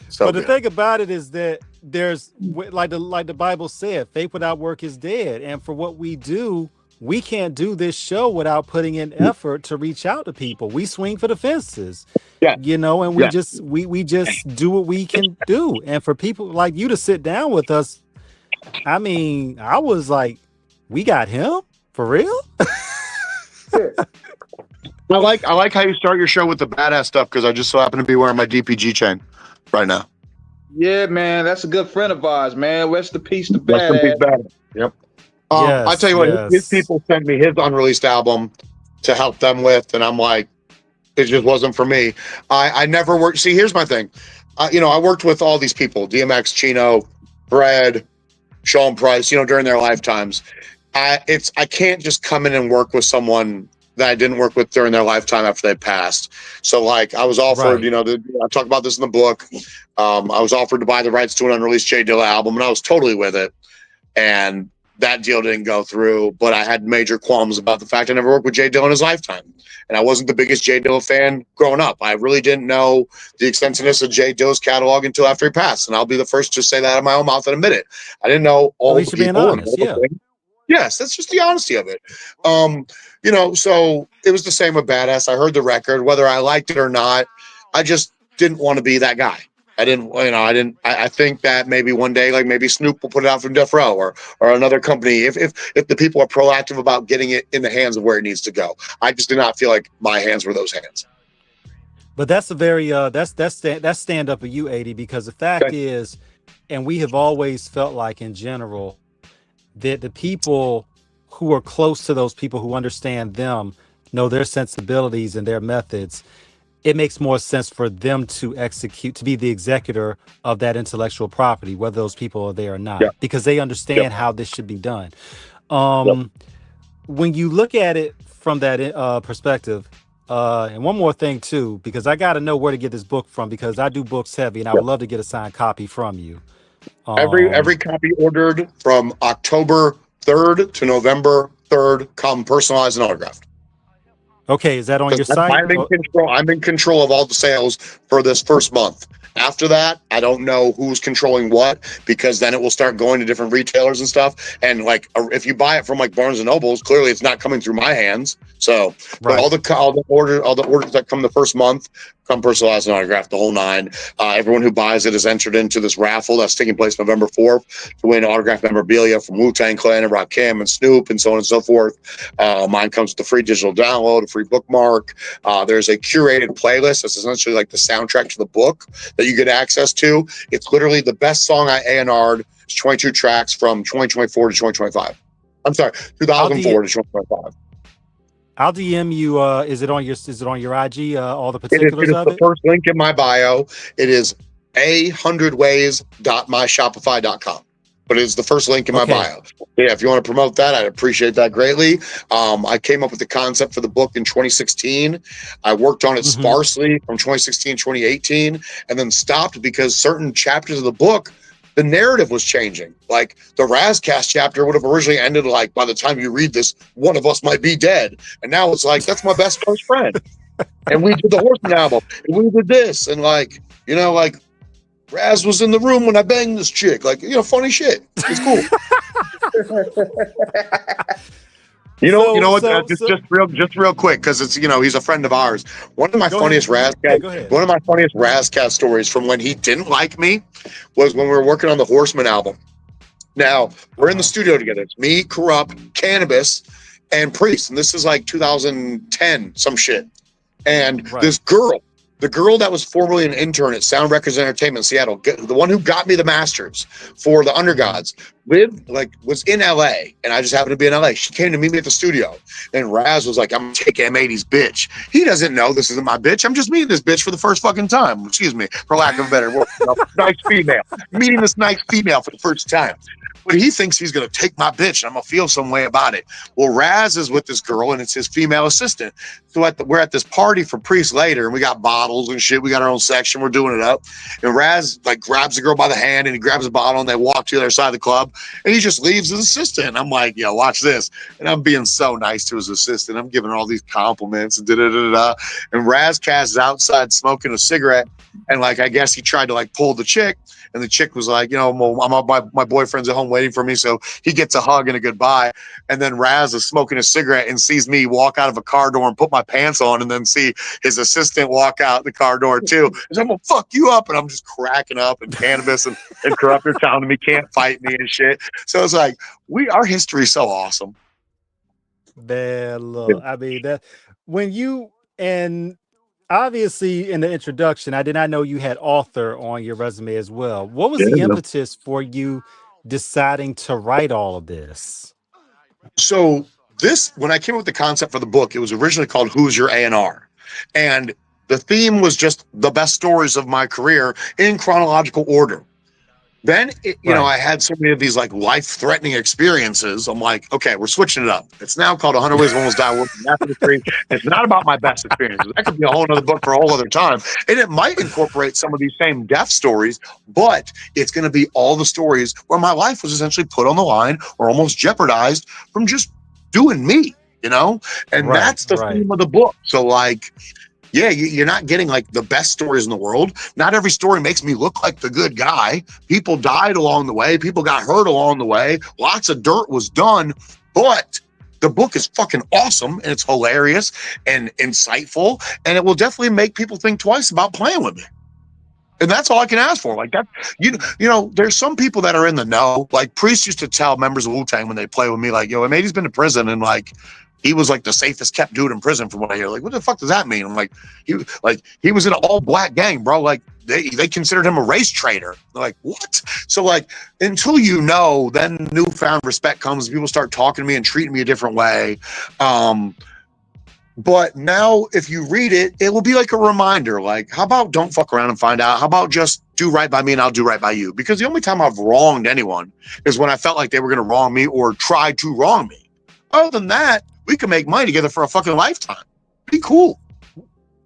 [SPEAKER 10] So
[SPEAKER 9] but the thing about it is that there's like the Bible said, faith without work is dead. And for what we do, we can't do this show without putting in effort to reach out to people. We swing for the fences, and we just do what we can do. And for people like you to sit down with us, I mean, I was like, we got him for real.
[SPEAKER 10] I like how you start your show with the badass stuff because I just so happen to be wearing my DPG chain right now.
[SPEAKER 2] Yeah, man, that's a good friend of ours, man. Rest in peace to Badass.
[SPEAKER 10] Yep. I tell you what, his people sent me his unreleased album to help them with, and I'm like, it just wasn't for me. I never worked. See, here's my thing. I worked with all these people: DMX, Chino, Fred, Sean Price. During their lifetimes. I can't just come in and work with someone that I didn't work with during their lifetime after they passed. So like I was offered, I talk about this in the book. I was offered to buy the rights to an unreleased J Dilla album, and I was totally with it. And that deal didn't go through, but I had major qualms about the fact I never worked with J Dilla in his lifetime. And I wasn't the biggest J Dilla fan growing up. I really didn't know the extensiveness of J Dilla's catalog until after he passed. And I'll be the first to say that out of my own mouth and admit it. I didn't know all the people.
[SPEAKER 9] Honest, yeah.
[SPEAKER 10] Yes, that's just the honesty of it. So it was the same with Badass. I heard the record, whether I liked it or not. I just didn't want to be that guy. I think that maybe one day, like maybe Snoop will put it out from Death Row or another company. If the people are proactive about getting it in the hands of where it needs to go. I just did not feel like my hands were those hands.
[SPEAKER 9] But that's a very that's stand up of you, 80, because the fact
[SPEAKER 10] Okay.
[SPEAKER 9] is, and we have always felt like in general that the people who are close to those people who understand them, know their sensibilities and their methods, it makes more sense for them to execute, to be the executor of that intellectual property, whether those people are there or
[SPEAKER 10] Yeah.
[SPEAKER 9] not, because they
[SPEAKER 10] Yep.
[SPEAKER 9] understand how this should be done.
[SPEAKER 10] Yep.
[SPEAKER 9] When you look at it from that perspective, and one more thing too, because I got to know where to get this book from, because I do books heavy, and I
[SPEAKER 10] Yep.
[SPEAKER 9] would love to get a signed copy from you.
[SPEAKER 10] Every copy ordered from October 3rd to November 3rd come personalized and autographed.
[SPEAKER 9] Okay, is that on your site?
[SPEAKER 10] I'm in control. I'm in control of all the sales for this first month. After that, I don't know who's controlling what, because then it will start going to different retailers and stuff. And like, if you buy it from like Barnes and Nobles, clearly it's not coming through my hands. So, but
[SPEAKER 9] Right.
[SPEAKER 10] all the orders that come the first month come personalized and autographed, the whole nine. Everyone who buys it is entered into this raffle that's taking place November 4th to win autographed memorabilia from Wu-Tang Clan and Rakim and Snoop and so on and so forth. Mine comes with a free digital download, a free bookmark. There's a curated playlist that's essentially like the soundtrack to the book that you get access to. It's literally the best song I A&R'd. It's 22 tracks from 2024 to 2025. I'm sorry, 2004 to 2025.
[SPEAKER 9] I'll DM you. Is it on your IG? All the
[SPEAKER 10] It
[SPEAKER 9] particulars
[SPEAKER 10] is
[SPEAKER 9] of
[SPEAKER 10] the
[SPEAKER 9] it.
[SPEAKER 10] first link in my bio. It is 100ways.myshopify.com. But it's the first link in my bio. Yeah, if you want to promote that, I'd appreciate that greatly. I came up with the concept for the book in 2016. I worked on it sparsely from 2016 2018, and then stopped because certain chapters of the book, the narrative was changing. Like the Razcast chapter would have originally ended like, by the time you read this, one of us might be dead. And now it's like, that's my best close friend. And we did the Horseman album, and we did this, and like, you know, like Raz was in the room when I banged this chick. Like, you know, funny shit. It's cool. Just real quick, because it's, you know, he's a friend of ours. One of my funniest Razcast stories from when he didn't like me was when we were working on the Horseman album. Now we're in the studio together. It's me, Corrupt, Cannabis, and Priest, and this is like 2010, some shit. And this girl, the girl that was formerly an intern at Sound Records Entertainment in Seattle, the one who got me the masters for the Undergods, was in LA, and I just happened to be in LA. She came to meet me at the studio, and Raz was like, "I'm gonna take M80's bitch." He doesn't know this isn't my bitch. I'm just meeting this bitch for the first fucking time. Excuse me, for lack of a better word. You know, nice female. Meeting this nice female for the first time. But he thinks he's going to take my bitch, and I'm going to feel some way about it. Well, Raz is with this girl, and it's his female assistant. So we're at this party for Priest later, and we got bottles and shit. We got our own section. We're doing it up. And Raz like grabs the girl by the hand, and he grabs a bottle, and they walk to the other side of the club, and he just leaves his assistant. I'm like, yo, watch this. And I'm being so nice to his assistant. I'm giving her all these compliments and da-da-da-da. And Razcast is outside smoking a cigarette, and like, I guess he tried to like pull the chick, and the chick was like, you know, my boyfriend's at home waiting for me. So he gets a hug and a goodbye. And then Raz is smoking a cigarette and sees me walk out of a car door and put my pants on, and then see his assistant walk out the car door too. And I'm going to fuck you up. And I'm just cracking up, and Cannabis and Corrupt are telling me can't fight me and shit. So it's like, our history is so awesome.
[SPEAKER 9] Man, look, I mean, that when you, and obviously in the introduction, I did not know you had author on your resume as well. What was the impetus for you deciding to write all of this?
[SPEAKER 10] So when I came up with the concept for the book, it was originally called Who's Your A&R? And the theme was just the best stories of my career in chronological order. Then, you know, I had so many of these like life-threatening experiences. I'm like, okay, we're switching it up. It's now called 100 Ways to Almost Die. It's not about my best experiences. That could be a whole other book for a whole other time. And it might incorporate some of these same death stories, but it's going to be all the stories where my life was essentially put on the line or almost jeopardized from just doing me, you know? And that's the theme of the book. So like, yeah, you're not getting like the best stories in the world. Not every story makes me look like the good guy. People died along the way. People got hurt along the way. Lots of dirt was done, but the book is fucking awesome, and it's hilarious and insightful, and it will definitely make people think twice about playing with me. And that's all I can ask for. Like that, you know, there's some people that are in the know. Like Priest used to tell members of Wu-Tang when they play with me, like, yo, M80's been to prison, and like, he was like the safest kept dude in prison from what I hear. Like, what the fuck does that mean? I'm like, he was in an all black gang, bro. Like they considered him a race traitor. They're like, what? So like, until you know, then newfound respect comes. People start talking to me and treating me a different way. But now if you read it, it will be like a reminder. Like, how about don't fuck around and find out? How about just do right by me and I'll do right by you? Because the only time I've wronged anyone is when I felt like they were going to wrong me or try to wrong me. Other than that, we can make money together for a fucking lifetime. Be cool.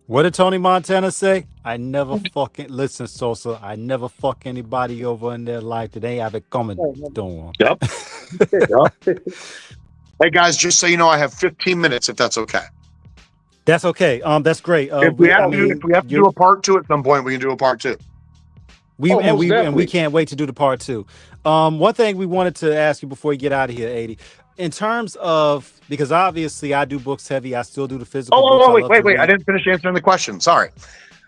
[SPEAKER 9] What did Tony Montana say? I never fucking listen, Sosa. I never fuck anybody over in their life that they have it coming to them.
[SPEAKER 10] Yep. Yep. Hey guys, just so you know, I have 15 minutes if that's okay.
[SPEAKER 9] That's okay. That's great.
[SPEAKER 10] If we have to do a part 2 at some point, we can do a part 2.
[SPEAKER 9] We can't wait to do the part 2. One thing we wanted to ask you before you get out of here, 80. In terms of, because obviously I do books heavy, I still do the physical.
[SPEAKER 10] Wait! I didn't finish answering the question. Sorry.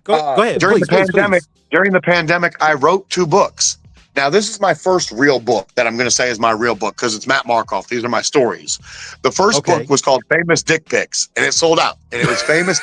[SPEAKER 9] Go ahead.
[SPEAKER 10] During
[SPEAKER 9] Please.
[SPEAKER 10] During the pandemic, I wrote 2 books. Now, this is my first real book that I'm going to say is my real book because it's Matt Markoff. These are my stories. The first book was called Famous Dick Pics, and it sold out. And it was famous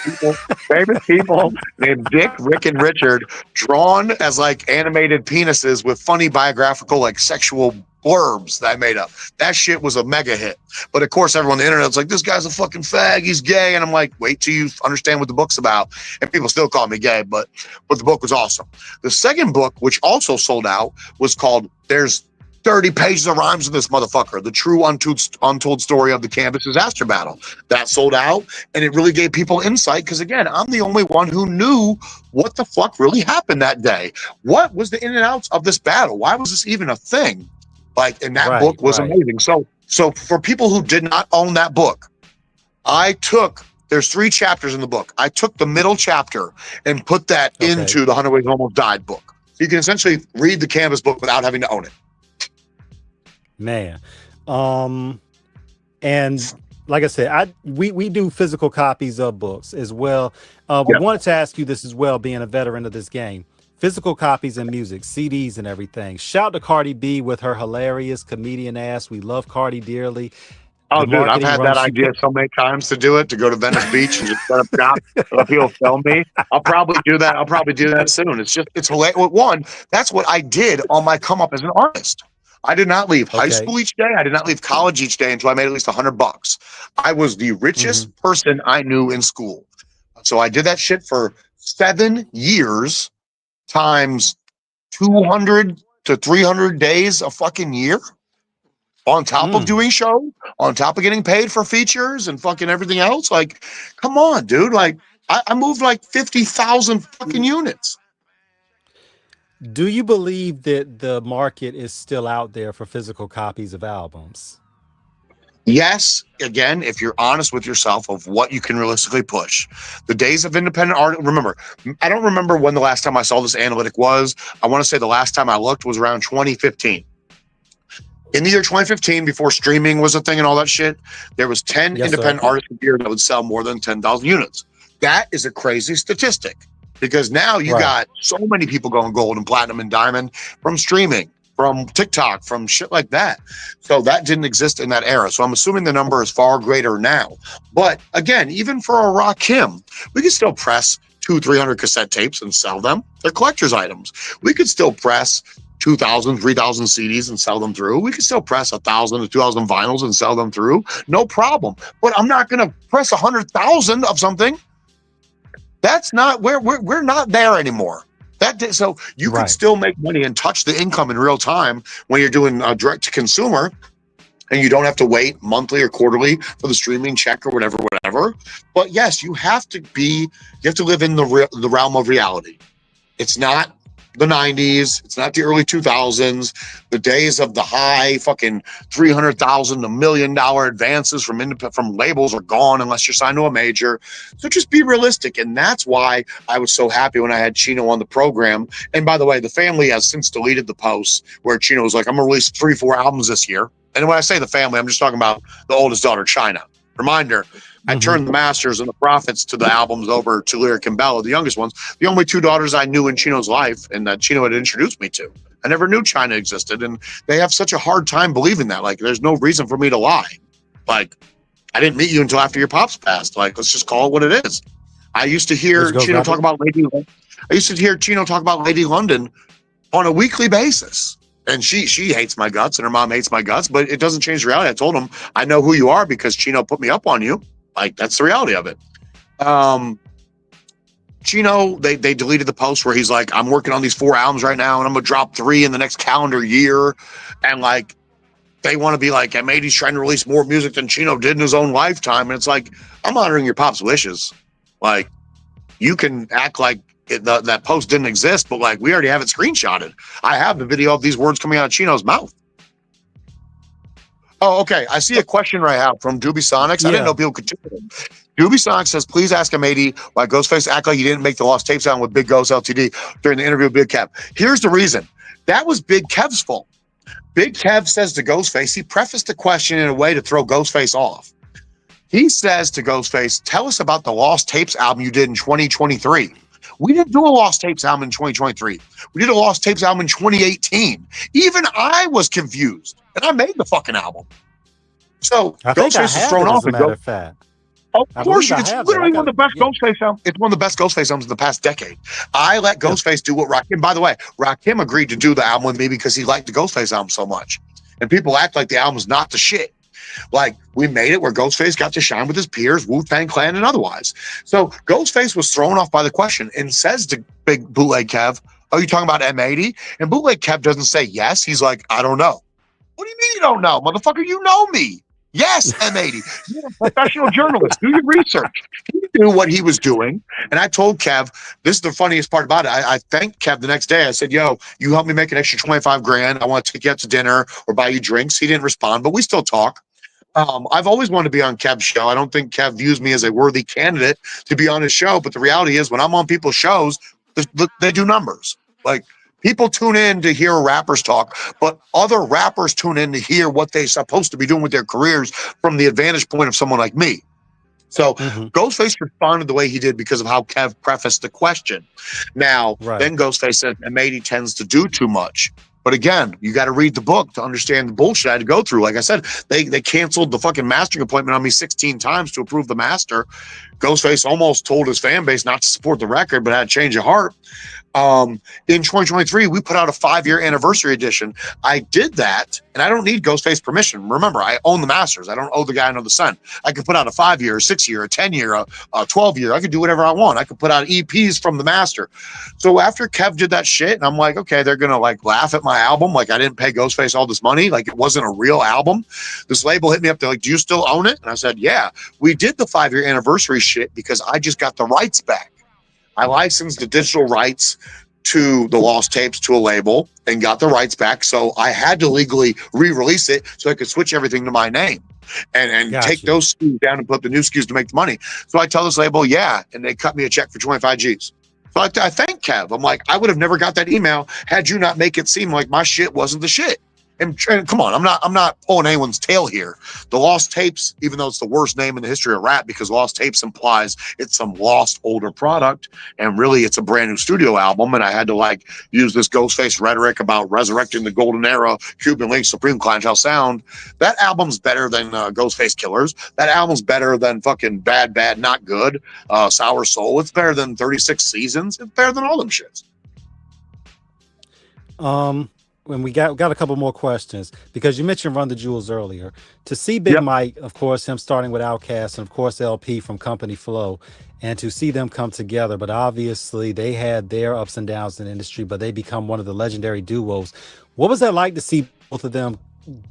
[SPEAKER 10] people named Dick, Rick, and Richard, drawn as like animated penises with funny biographical, like sexual blurbs that I made up. That shit was a mega hit. But of course, everyone on the internet's like, this guy's a fucking fag, he's gay. And I'm like, wait till you understand what the book's about. And people still call me gay, but the book was awesome. The second book, which also sold out, was called There's 30 pages of rhymes in this motherfucker, the true untold story of the campus disaster battle. That sold out, and it really gave people insight because, again, I'm the only one who knew what the fuck really happened that day. What was the in and outs of this battle? Why was this even a thing? Like, and that book was amazing. So for people who did not own that book, there's 3 chapters in the book. I took the middle chapter and put that into the 100 Ways He Almost Died book. You can essentially read the Canvas book without having to own it.
[SPEAKER 9] Man. And like I said, we do physical copies of books as well. We wanted to ask you this as well, being a veteran of this game. Physical copies and music, CDs and everything. Shout to Cardi B with her hilarious comedian ass. We love Cardi dearly.
[SPEAKER 10] Oh, dude, I've had that idea so many times to do it, to go to Venice Beach and just set up shop. Let people film me. I'll probably do that. I'll probably do that soon. It's hilarious. One, that's what I did on my come up as an artist. I did not leave high school each day. I did not leave college each day until I made at least $100. I was the richest person I knew in school. So I did that shit for 7 years times 200 to 300 days a fucking year. On top of doing shows, on top of getting paid for features and fucking everything else. Like, come on, dude. Like, I moved like 50,000 fucking units.
[SPEAKER 9] Do you believe that the market is still out there for physical copies of albums?
[SPEAKER 10] Yes, again, if you're honest with yourself of what you can realistically push. The days of independent art, remember, I don't remember when the last time I saw this analytic was. I want to say the last time I looked was around 2015. In the year 2015, before streaming was a thing and all that shit, there was 10 independent artists a year that would sell more than 10,000 units. That is a crazy statistic because now you got so many people going gold and platinum and diamond from streaming, from TikTok, from shit like that. So that didn't exist in that era. So I'm assuming the number is far greater now. But again, even for a Rakim, we can still press 200-300 cassette tapes and sell them. They're collector's items. We could still press 2,000, 3,000 CDs and sell them through. We can still press 1,000 to 2,000 vinyls and sell them through. No problem. But I'm not going to press 100,000 of something. That's not where we're not there anymore. So you can still make money and touch the income in real time when you're doing direct to consumer, and you don't have to wait monthly or quarterly for the streaming check or whatever. But yes, you have to live in the realm of reality. It's not the 90s. It's not the early 2000s. The days of the high fucking $300,000 to $1 million advances from labels are gone unless you're signed to a major. So just be realistic. And that's why I was so happy when I had Chino on the program. And by the way, the family has since deleted the posts where Chino was like, I'm gonna release 3-4 albums this year. And when I say the family, I'm just talking about the oldest daughter, China. Reminder, I turned the Masters and the Prophets to the albums over to Lyric and Bella, the youngest ones, the only 2 daughters I knew in Chino's life and that Chino had introduced me to. I never knew China existed, and they have such a hard time believing that. Like, there's no reason for me to lie. Like, I didn't meet you until after your pops passed. Like, let's just call it what it is. I used to hear Chino talk about Lady. I used to hear Chino talk about Lady London on a weekly basis. And she hates my guts and her mom hates my guts, but it doesn't change the reality. I told him, I know who you are because Chino put me up on you. Like, that's the reality of it. Chino, they deleted the post where he's like, I'm working on these 4 albums right now and I'm gonna drop 3 in the next calendar year. And like, they want to be like, M80's trying to release more music than Chino did in his own lifetime. And it's like, I'm honoring your pop's wishes. Like, you can act like that post didn't exist, but like, we already have it screenshotted. I have the video of these words coming out of Chino's mouth. Oh, okay. I see a question right now from Doobie Sonics. I didn't know people could do it. Doobie Sonics says, please ask M80 why Ghostface act like he didn't make the Lost Tapes sound with Big Ghost LTD during the interview with Big Kev. Here's the reason. That was Big Kev's fault. Big Kev says to Ghostface, he prefaced the question in a way to throw Ghostface off. He says to Ghostface, tell us about the Lost Tapes album you did in 2023. We didn't do a Lost Tapes album in 2023. We did a Lost Tapes album in 2018. Even I was confused, and I made the fucking album. So Ghostface is thrown off.
[SPEAKER 9] As a matter of fact.
[SPEAKER 10] Of course, it's literally one of the best Ghostface albums. It's one of the best Ghostface albums in the past decade. I let Ghostface do what Rakim. By the way, Rakim agreed to do the album with me because he liked the Ghostface album so much. And people act like the album's not the shit. Like, we made it where Ghostface got to shine with his peers, Wu-Tang Clan and otherwise. So Ghostface was thrown off by the question and says to Big Bootleg Kev, are you talking about M80? And Bootleg Kev doesn't say yes. He's like, I don't know. What do you mean you don't know? Motherfucker, you know me. Yes, M80. You're a professional journalist. Do your research. He knew what he was doing. And I told Kev, this is the funniest part about it. I thanked Kev the next day. I said, yo, you helped me make an extra 25 grand. I want to take you out to dinner or buy you drinks. He didn't respond, but we still talk. I've always wanted to be on Kev's show. I don't think Kev views me as a worthy candidate to be on his show. But the reality is when I'm on people's shows, they do numbers. Like, people tune in to hear rappers talk, but other rappers tune in to hear what they're supposed to be doing with their careers from the advantage point of someone like me. So Ghostface responded the way he did because of how Kev prefaced the question. Now, then Ghostface said, M80 tends to do too much. But again, you got to read the book to understand the bullshit I had to go through. Like I said, they canceled the fucking mastering appointment on me 16 times to approve the master. Ghostface almost told his fan base not to support the record, but had a change of heart. In 2023, we put out a 5-year anniversary edition. I did that, and I don't need Ghostface permission. Remember, I own the masters. I don't owe the guy another cent. I could put out a 5-year, a 6-year, a 10-year, a 12-year. I could do whatever I want. I could put out EPs from the master. So after Kev did that shit, and I'm like, okay, they're gonna like laugh at my album, like I didn't pay Ghostface all this money, like it wasn't a real album. This label hit me up. They're like, do you still own it? And I said, yeah. We did the 5-year anniversary shit because I just got the rights back. I licensed the digital rights to the Lost Tapes to a label and got the rights back. So I had to legally re-release it so I could switch everything to my name and take those SKUs down and put the new SKUs to make the money. So I tell this label, yeah, and they cut me a check for 25 G's. So I thank Kev. I'm like, I would have never got that email had you not make it seem like my shit wasn't the shit. And come on, I'm not pulling anyone's tail here. The Lost Tapes, even though it's the worst name in the history of rap, because Lost Tapes implies it's some lost older product, and really it's a brand new studio album. And I had to like use this Ghostface rhetoric about resurrecting the golden era, Cuban Link, Supreme Clientele sound. That album's better than Ghostface Killers. That album's better than fucking Bad Bad Not Good, Sour Soul. It's better than 36 Seasons. It's better than all them shits.
[SPEAKER 9] When we got a couple more questions, because you mentioned Run the Jewels earlier. To see Big Mike, of course, him starting with Outkast, and of course LP from Company Flow, and to see them come together, but obviously they had their ups and downs in the industry, but they become one of the legendary duos. What was that like to see both of them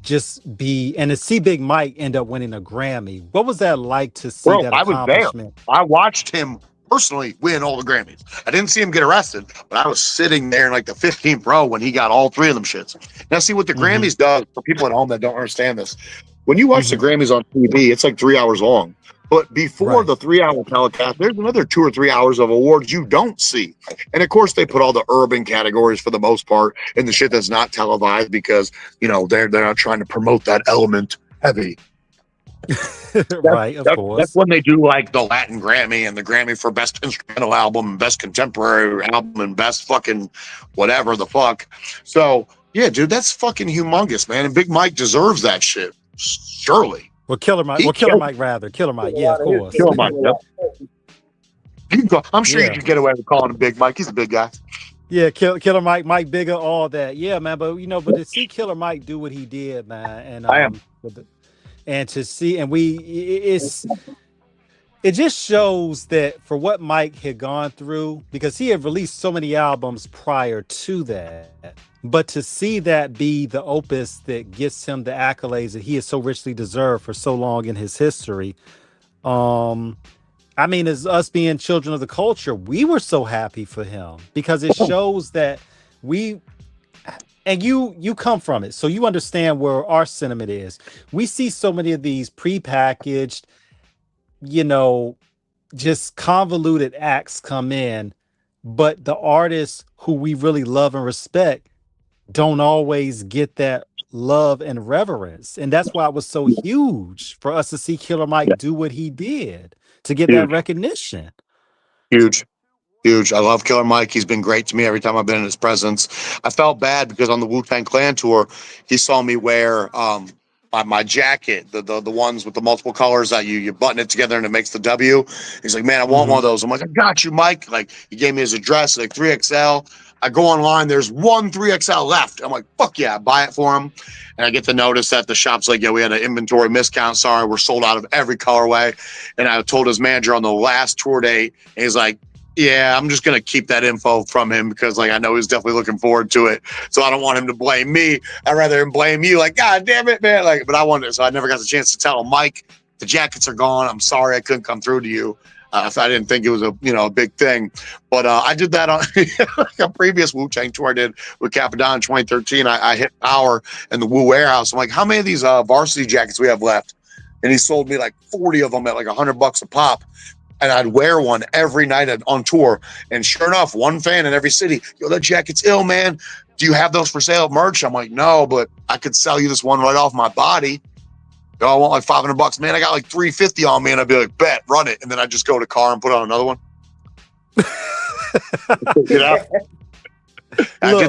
[SPEAKER 9] just be, and to see Big Mike end up winning a Grammy? What was that like to see that accomplishment?
[SPEAKER 10] I was there. I watched him personally win all the Grammys. I didn't see him get arrested, but I was sitting there in like the 15th row when he got all 3 of them shits. Now, see what the Grammys does for people at home that don't understand this. When you watch the Grammys on TV, it's like 3 hours long. But before the 3-hour telecast, there's another 2 or 3 hours of awards you don't see. And of course, they put all the urban categories for the most part in the shit that's not televised because, you know, they're not trying to promote that element heavy.
[SPEAKER 9] Right, of course.
[SPEAKER 10] That's when they do like the Latin Grammy and the Grammy for Best Instrumental Album and Best Contemporary Album and Best fucking whatever the fuck. So, yeah, dude, that's fucking humongous, man. And Big Mike deserves that shit. Surely.
[SPEAKER 9] Well, Killer Mike.
[SPEAKER 10] He
[SPEAKER 9] Well, Killer
[SPEAKER 10] killed
[SPEAKER 9] Mike rather. Killer Mike.
[SPEAKER 1] A
[SPEAKER 9] Yeah,
[SPEAKER 1] lot
[SPEAKER 9] of
[SPEAKER 1] of his
[SPEAKER 9] course.
[SPEAKER 10] Killer Mike. Yep. You can I'm sure you
[SPEAKER 9] Yeah.
[SPEAKER 10] can get away with calling him Big Mike. He's a big guy.
[SPEAKER 9] Yeah, Killer Mike, Mike Bigger, all that. Yeah, man. But but to see Killer Mike do what he did, man, and
[SPEAKER 10] I am.
[SPEAKER 9] and to see, and it just shows that for what Mike had gone through, because he had released so many albums prior to that, but to see that be the opus that gets him the accolades that he has so richly deserved for so long in his history. I mean, as us being children of the culture, we were so happy for him because it shows that you come from it, so you understand where our sentiment is. We see so many of these prepackaged, just convoluted acts come in, but the artists who we really love and respect don't always get that love and reverence. And that's why it was so huge for us to see Killer Mike do what he did to get that
[SPEAKER 10] Huge.
[SPEAKER 9] recognition.
[SPEAKER 10] Huge. Huge. I love Killer Mike. He's been great to me every time I've been in his presence. I felt bad because on the Wu-Tang Clan tour, he saw me wear my jacket, the ones with the multiple colors that you button it together and it makes the W. He's like, man, I want one of those. I'm like, I got you, Mike. Like, he gave me his address, like 3XL. I go online, there's one 3XL left. I'm like, fuck yeah, I buy it for him. And I get the notice that the shop's like, yeah, we had an inventory miscount. Sorry, we're sold out of every colorway. And I told his manager on the last tour date, and he's like, yeah, I'm just going to keep that info from him because, like, I know he's definitely looking forward to it. So I don't want him to blame me. I'd rather him blame you. Like, God damn it, man. Like, but I wanted it. So I never got the chance to tell him, Mike, the jackets are gone. I'm sorry I couldn't come through to you. If I didn't think it was a big thing. But I did that on like a previous Wu-Tang tour I did with Capadon in 2013. I hit Power in the Wu warehouse. I'm like, how many of these varsity jackets we have left? And he sold me like 40 of them at like $100 a pop. And I'd wear one every night on tour. And sure enough, one fan in every city, yo, that jacket's ill, man. Do you have those for sale at merch? I'm like, no, but I could sell you this one right off my body. Yo, I want like $500. Man, I got like $350 on me. And I'd be like, bet, run it. And then I'd just go to car and put on another one. I did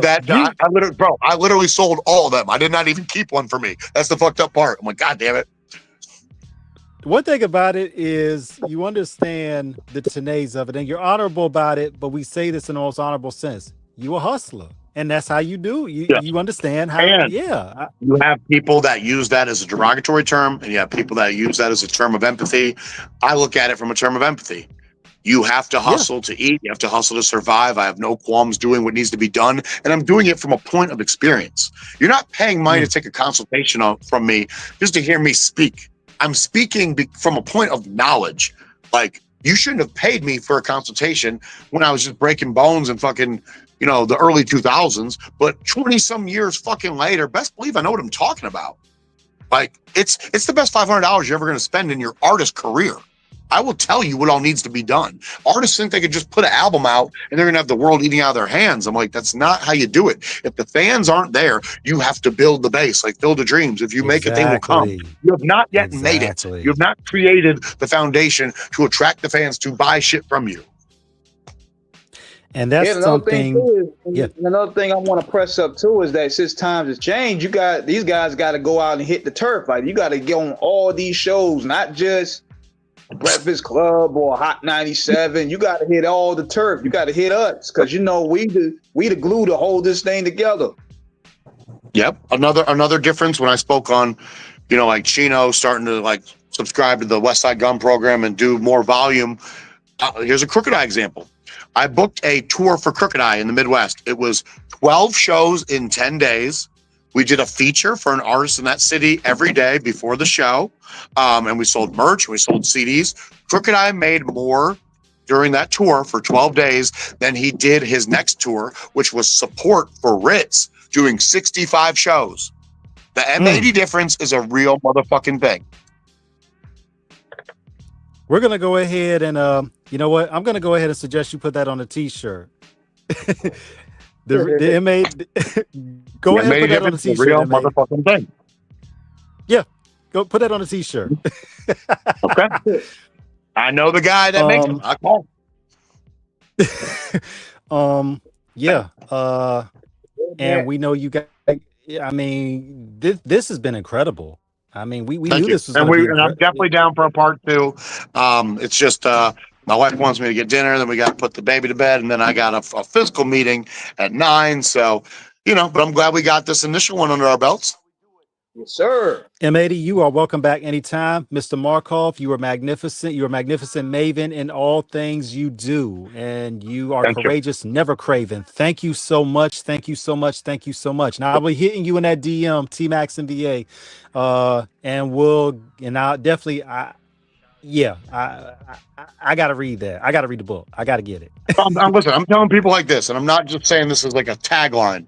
[SPEAKER 10] that. I literally sold all of them. I did not even keep one for me. That's the fucked up part. I'm like, God damn it.
[SPEAKER 9] One thing about it is you understand the tenets of it and you're honorable about it, but we say this in the most honorable sense. You a hustler. And that's how you do. You understand how,
[SPEAKER 10] you have people that use that as a derogatory term, and you have people that use that as a term of empathy. I look at it from a term of empathy. You have to hustle to eat. You have to hustle to survive. I have no qualms doing what needs to be done. And I'm doing it from a point of experience. You're not paying money to take a consultation from me just to hear me speak. I'm speaking from a point of knowledge. Like, you shouldn't have paid me for a consultation when I was just breaking bones and fucking, the early 2000s. But 20 some years fucking later, best believe I know what I'm talking about. Like, it's the best $500 you're ever going to spend in your artist career. I will tell you what all needs to be done. Artists think they could just put an album out and they're going to have the world eating out of their hands. I'm like, that's not how you do it. If the fans aren't there, you have to build the base, like Field of Dreams. If you make it, they will come. You have not yet made it. You have not created the foundation to attract the fans to buy shit from you.
[SPEAKER 9] And that's something.
[SPEAKER 2] Another thing I want to press up too is that since times have changed, these guys got to go out and hit the turf. Like, you got to get on all these shows, not just Breakfast Club or Hot 97. You got to hit all the turf. You got to hit us because we the glue to hold this thing together.
[SPEAKER 10] Yep. Another difference when I spoke on, like Chino starting to like subscribe to the West Side Gun program and do more volume. Here's a Crooked Eye example. I booked a tour for Crooked Eye in the Midwest. It was 12 shows in 10 days. We did a feature for an artist in that city every day before the show. And we sold merch, we sold CDs. Crooked Eye made more during that tour for 12 days than he did his next tour, which was support for Ritz, doing 65 shows. The M80 difference is a real motherfucking thing.
[SPEAKER 9] We're going to go ahead and, you know what? I'm going to go ahead and suggest you put that on a t-shirt. The M80, go ahead and put that on a t-shirt.
[SPEAKER 10] Real motherfucking thing.
[SPEAKER 9] Yeah, go put that on a t-shirt.
[SPEAKER 10] Okay. I know the guy that makes them. I call
[SPEAKER 9] him. And we know you guys. I mean, this has been incredible. I mean, we
[SPEAKER 10] Thank
[SPEAKER 9] knew
[SPEAKER 10] you.
[SPEAKER 9] this was
[SPEAKER 10] And
[SPEAKER 9] going to be
[SPEAKER 10] I'm definitely down for a part 2. It's just my wife wants me to get dinner, then we got to put the baby to bed, and then I got a physical meeting at 9. So, but I'm glad we got this initial one under our belts.
[SPEAKER 2] Yes, sir.
[SPEAKER 9] M80, you are welcome back anytime. Mr. Markov, you are magnificent. You're a magnificent maven in all things you do. And you are courageous, never craven. Thank you so much. Thank you so much. Thank you so much. Now I'll be hitting you in that DM, T-Max NBA. And I'll definitely I gotta read that. I gotta read the book. I gotta get it.
[SPEAKER 10] Listen, I'm telling people like this, and I'm not just saying this as like a tagline.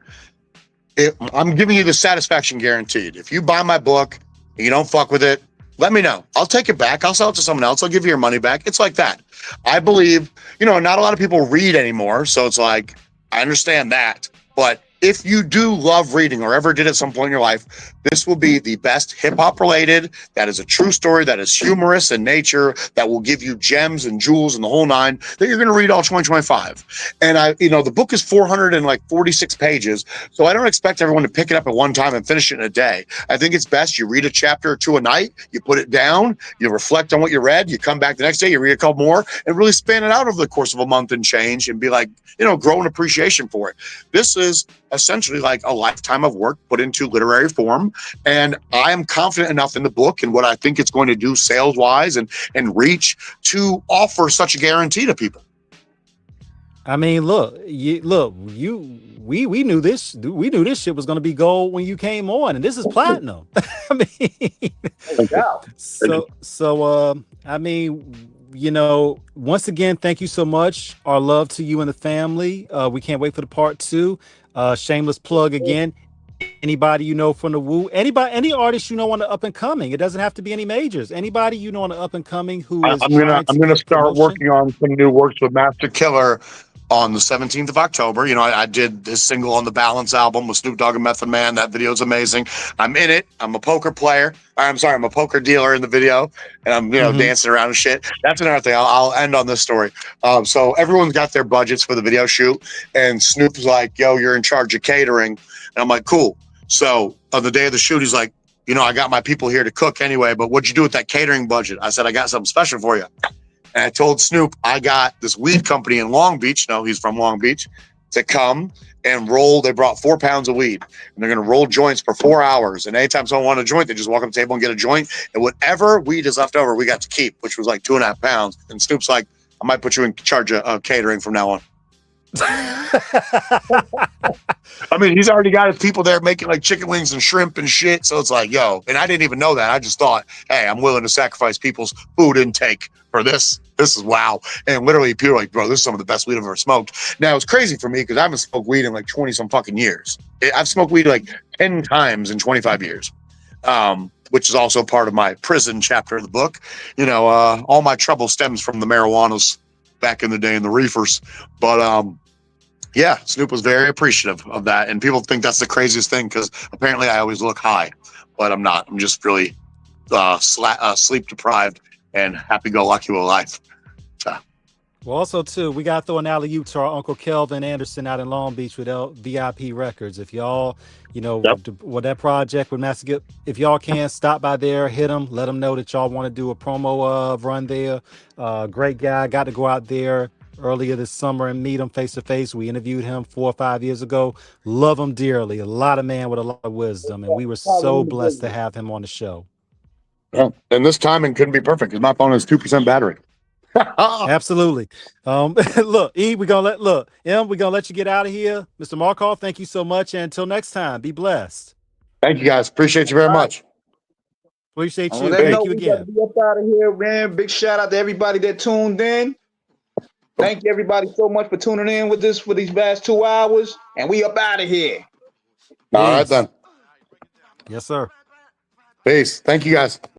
[SPEAKER 10] I'm giving you the satisfaction guaranteed. If you buy my book and you don't fuck with it, let me know. I'll take it back. I'll sell it to someone else. I'll give you your money back. It's like that. I believe, not a lot of people read anymore. So it's like, I understand that. But if you do love reading or ever did at some point in your life, this will be the best hip hop related. That is a true story. That is humorous in nature. That will give you gems and jewels and the whole nine that you're going to read all 2025. And the book is 446 pages. So I don't expect everyone to pick it up at one time and finish it in a day. I think it's best you read a chapter or 2 a night. You put it down. You reflect on what you read. You come back the next day. You read a couple more and really span it out over the course of a month and change and be like, grow an appreciation for it. This is essentially like a lifetime of work put into literary form. And I am confident enough in the book and what I think it's going to do sales wise and reach to offer such a guarantee to people.
[SPEAKER 9] I mean, we knew this. We knew this shit was going to be gold when you came on, and this is platinum. I mean, I mean, once again, thank you so much. Our love to you and the family. We can't wait for the part 2. Shameless plug again. Anybody from the Woo, any artist on the up and coming. It doesn't have to be any majors. Anybody on the up and coming who is.
[SPEAKER 10] I'm gonna start working on some new works with Master Killer on the 17th of October. I did this single on the Balance album with Snoop Dogg and Method Man. That video is amazing. I'm in it. I'm a poker player. I'm a poker dealer in the video, and I'm dancing around and shit. That's another thing. I'll end on this story. So everyone's got their budgets for the video shoot, and Snoop's like, "Yo, you're in charge of catering," and I'm like, "Cool." So on the day of the shoot, he's like, "I got my people here to cook anyway, but what'd you do with that catering budget?" I said, "I got something special for you." And I told Snoop, I got this weed company in Long Beach. No, he's from Long Beach, to come and roll. They brought 4 pounds of weed, and they're going to roll joints for 4 hours. And anytime someone wanted a joint, they just walk up to the table and get a joint. And whatever weed is left over, we got to keep, which was like 2.5 pounds. And Snoop's like, "I might put you in charge of catering from now on." I mean, he's already got his people there making like chicken wings and shrimp and shit. So it's like, yo, and I didn't even know that. I just thought, hey, I'm willing to sacrifice people's food intake for this. This is wow. And literally people are like, bro, this is some of the best weed I've ever smoked. Now it's crazy for me because I haven't smoked weed in like 20 some fucking years. I've smoked weed like 10 times in 25 years. Which is also part of my prison chapter of the book. All my trouble stems from the marijuanas back in the day and the reefers. But yeah, Snoop was very appreciative of that. And people think that's the craziest thing because apparently I always look high, but I'm not. I'm just really sleep deprived and happy-go-lucky with life. So.
[SPEAKER 9] Well, also, too, we got to throw an alley-oop to our Uncle Kelvin Anderson out in Long Beach with VIP Records. If y'all, with that project with Master Gibb, if y'all can stop by there, hit them, let them know that y'all want to do a promo run there. Great guy. Got to go out there earlier this summer and meet him face to face. We interviewed him 4 or 5 years ago. Love him dearly. A lot of man with a lot of wisdom, and we were so blessed to have him on the show.
[SPEAKER 10] Yeah. And this timing couldn't be perfect because my phone has 2% battery.
[SPEAKER 9] Absolutely. Look, E, we're gonna let you get out of here. Mr. Markov, thank you so much. And until next time, be blessed.
[SPEAKER 10] Thank you guys. Appreciate you very much.
[SPEAKER 9] Appreciate you. Thank you again.
[SPEAKER 2] Be up out of here, man. Big shout out to everybody that tuned in. Thank you everybody so much for tuning in with us for these last 2 hours. And we up out of here.
[SPEAKER 10] All right then.
[SPEAKER 9] Yes, sir.
[SPEAKER 10] Peace. Thank you guys.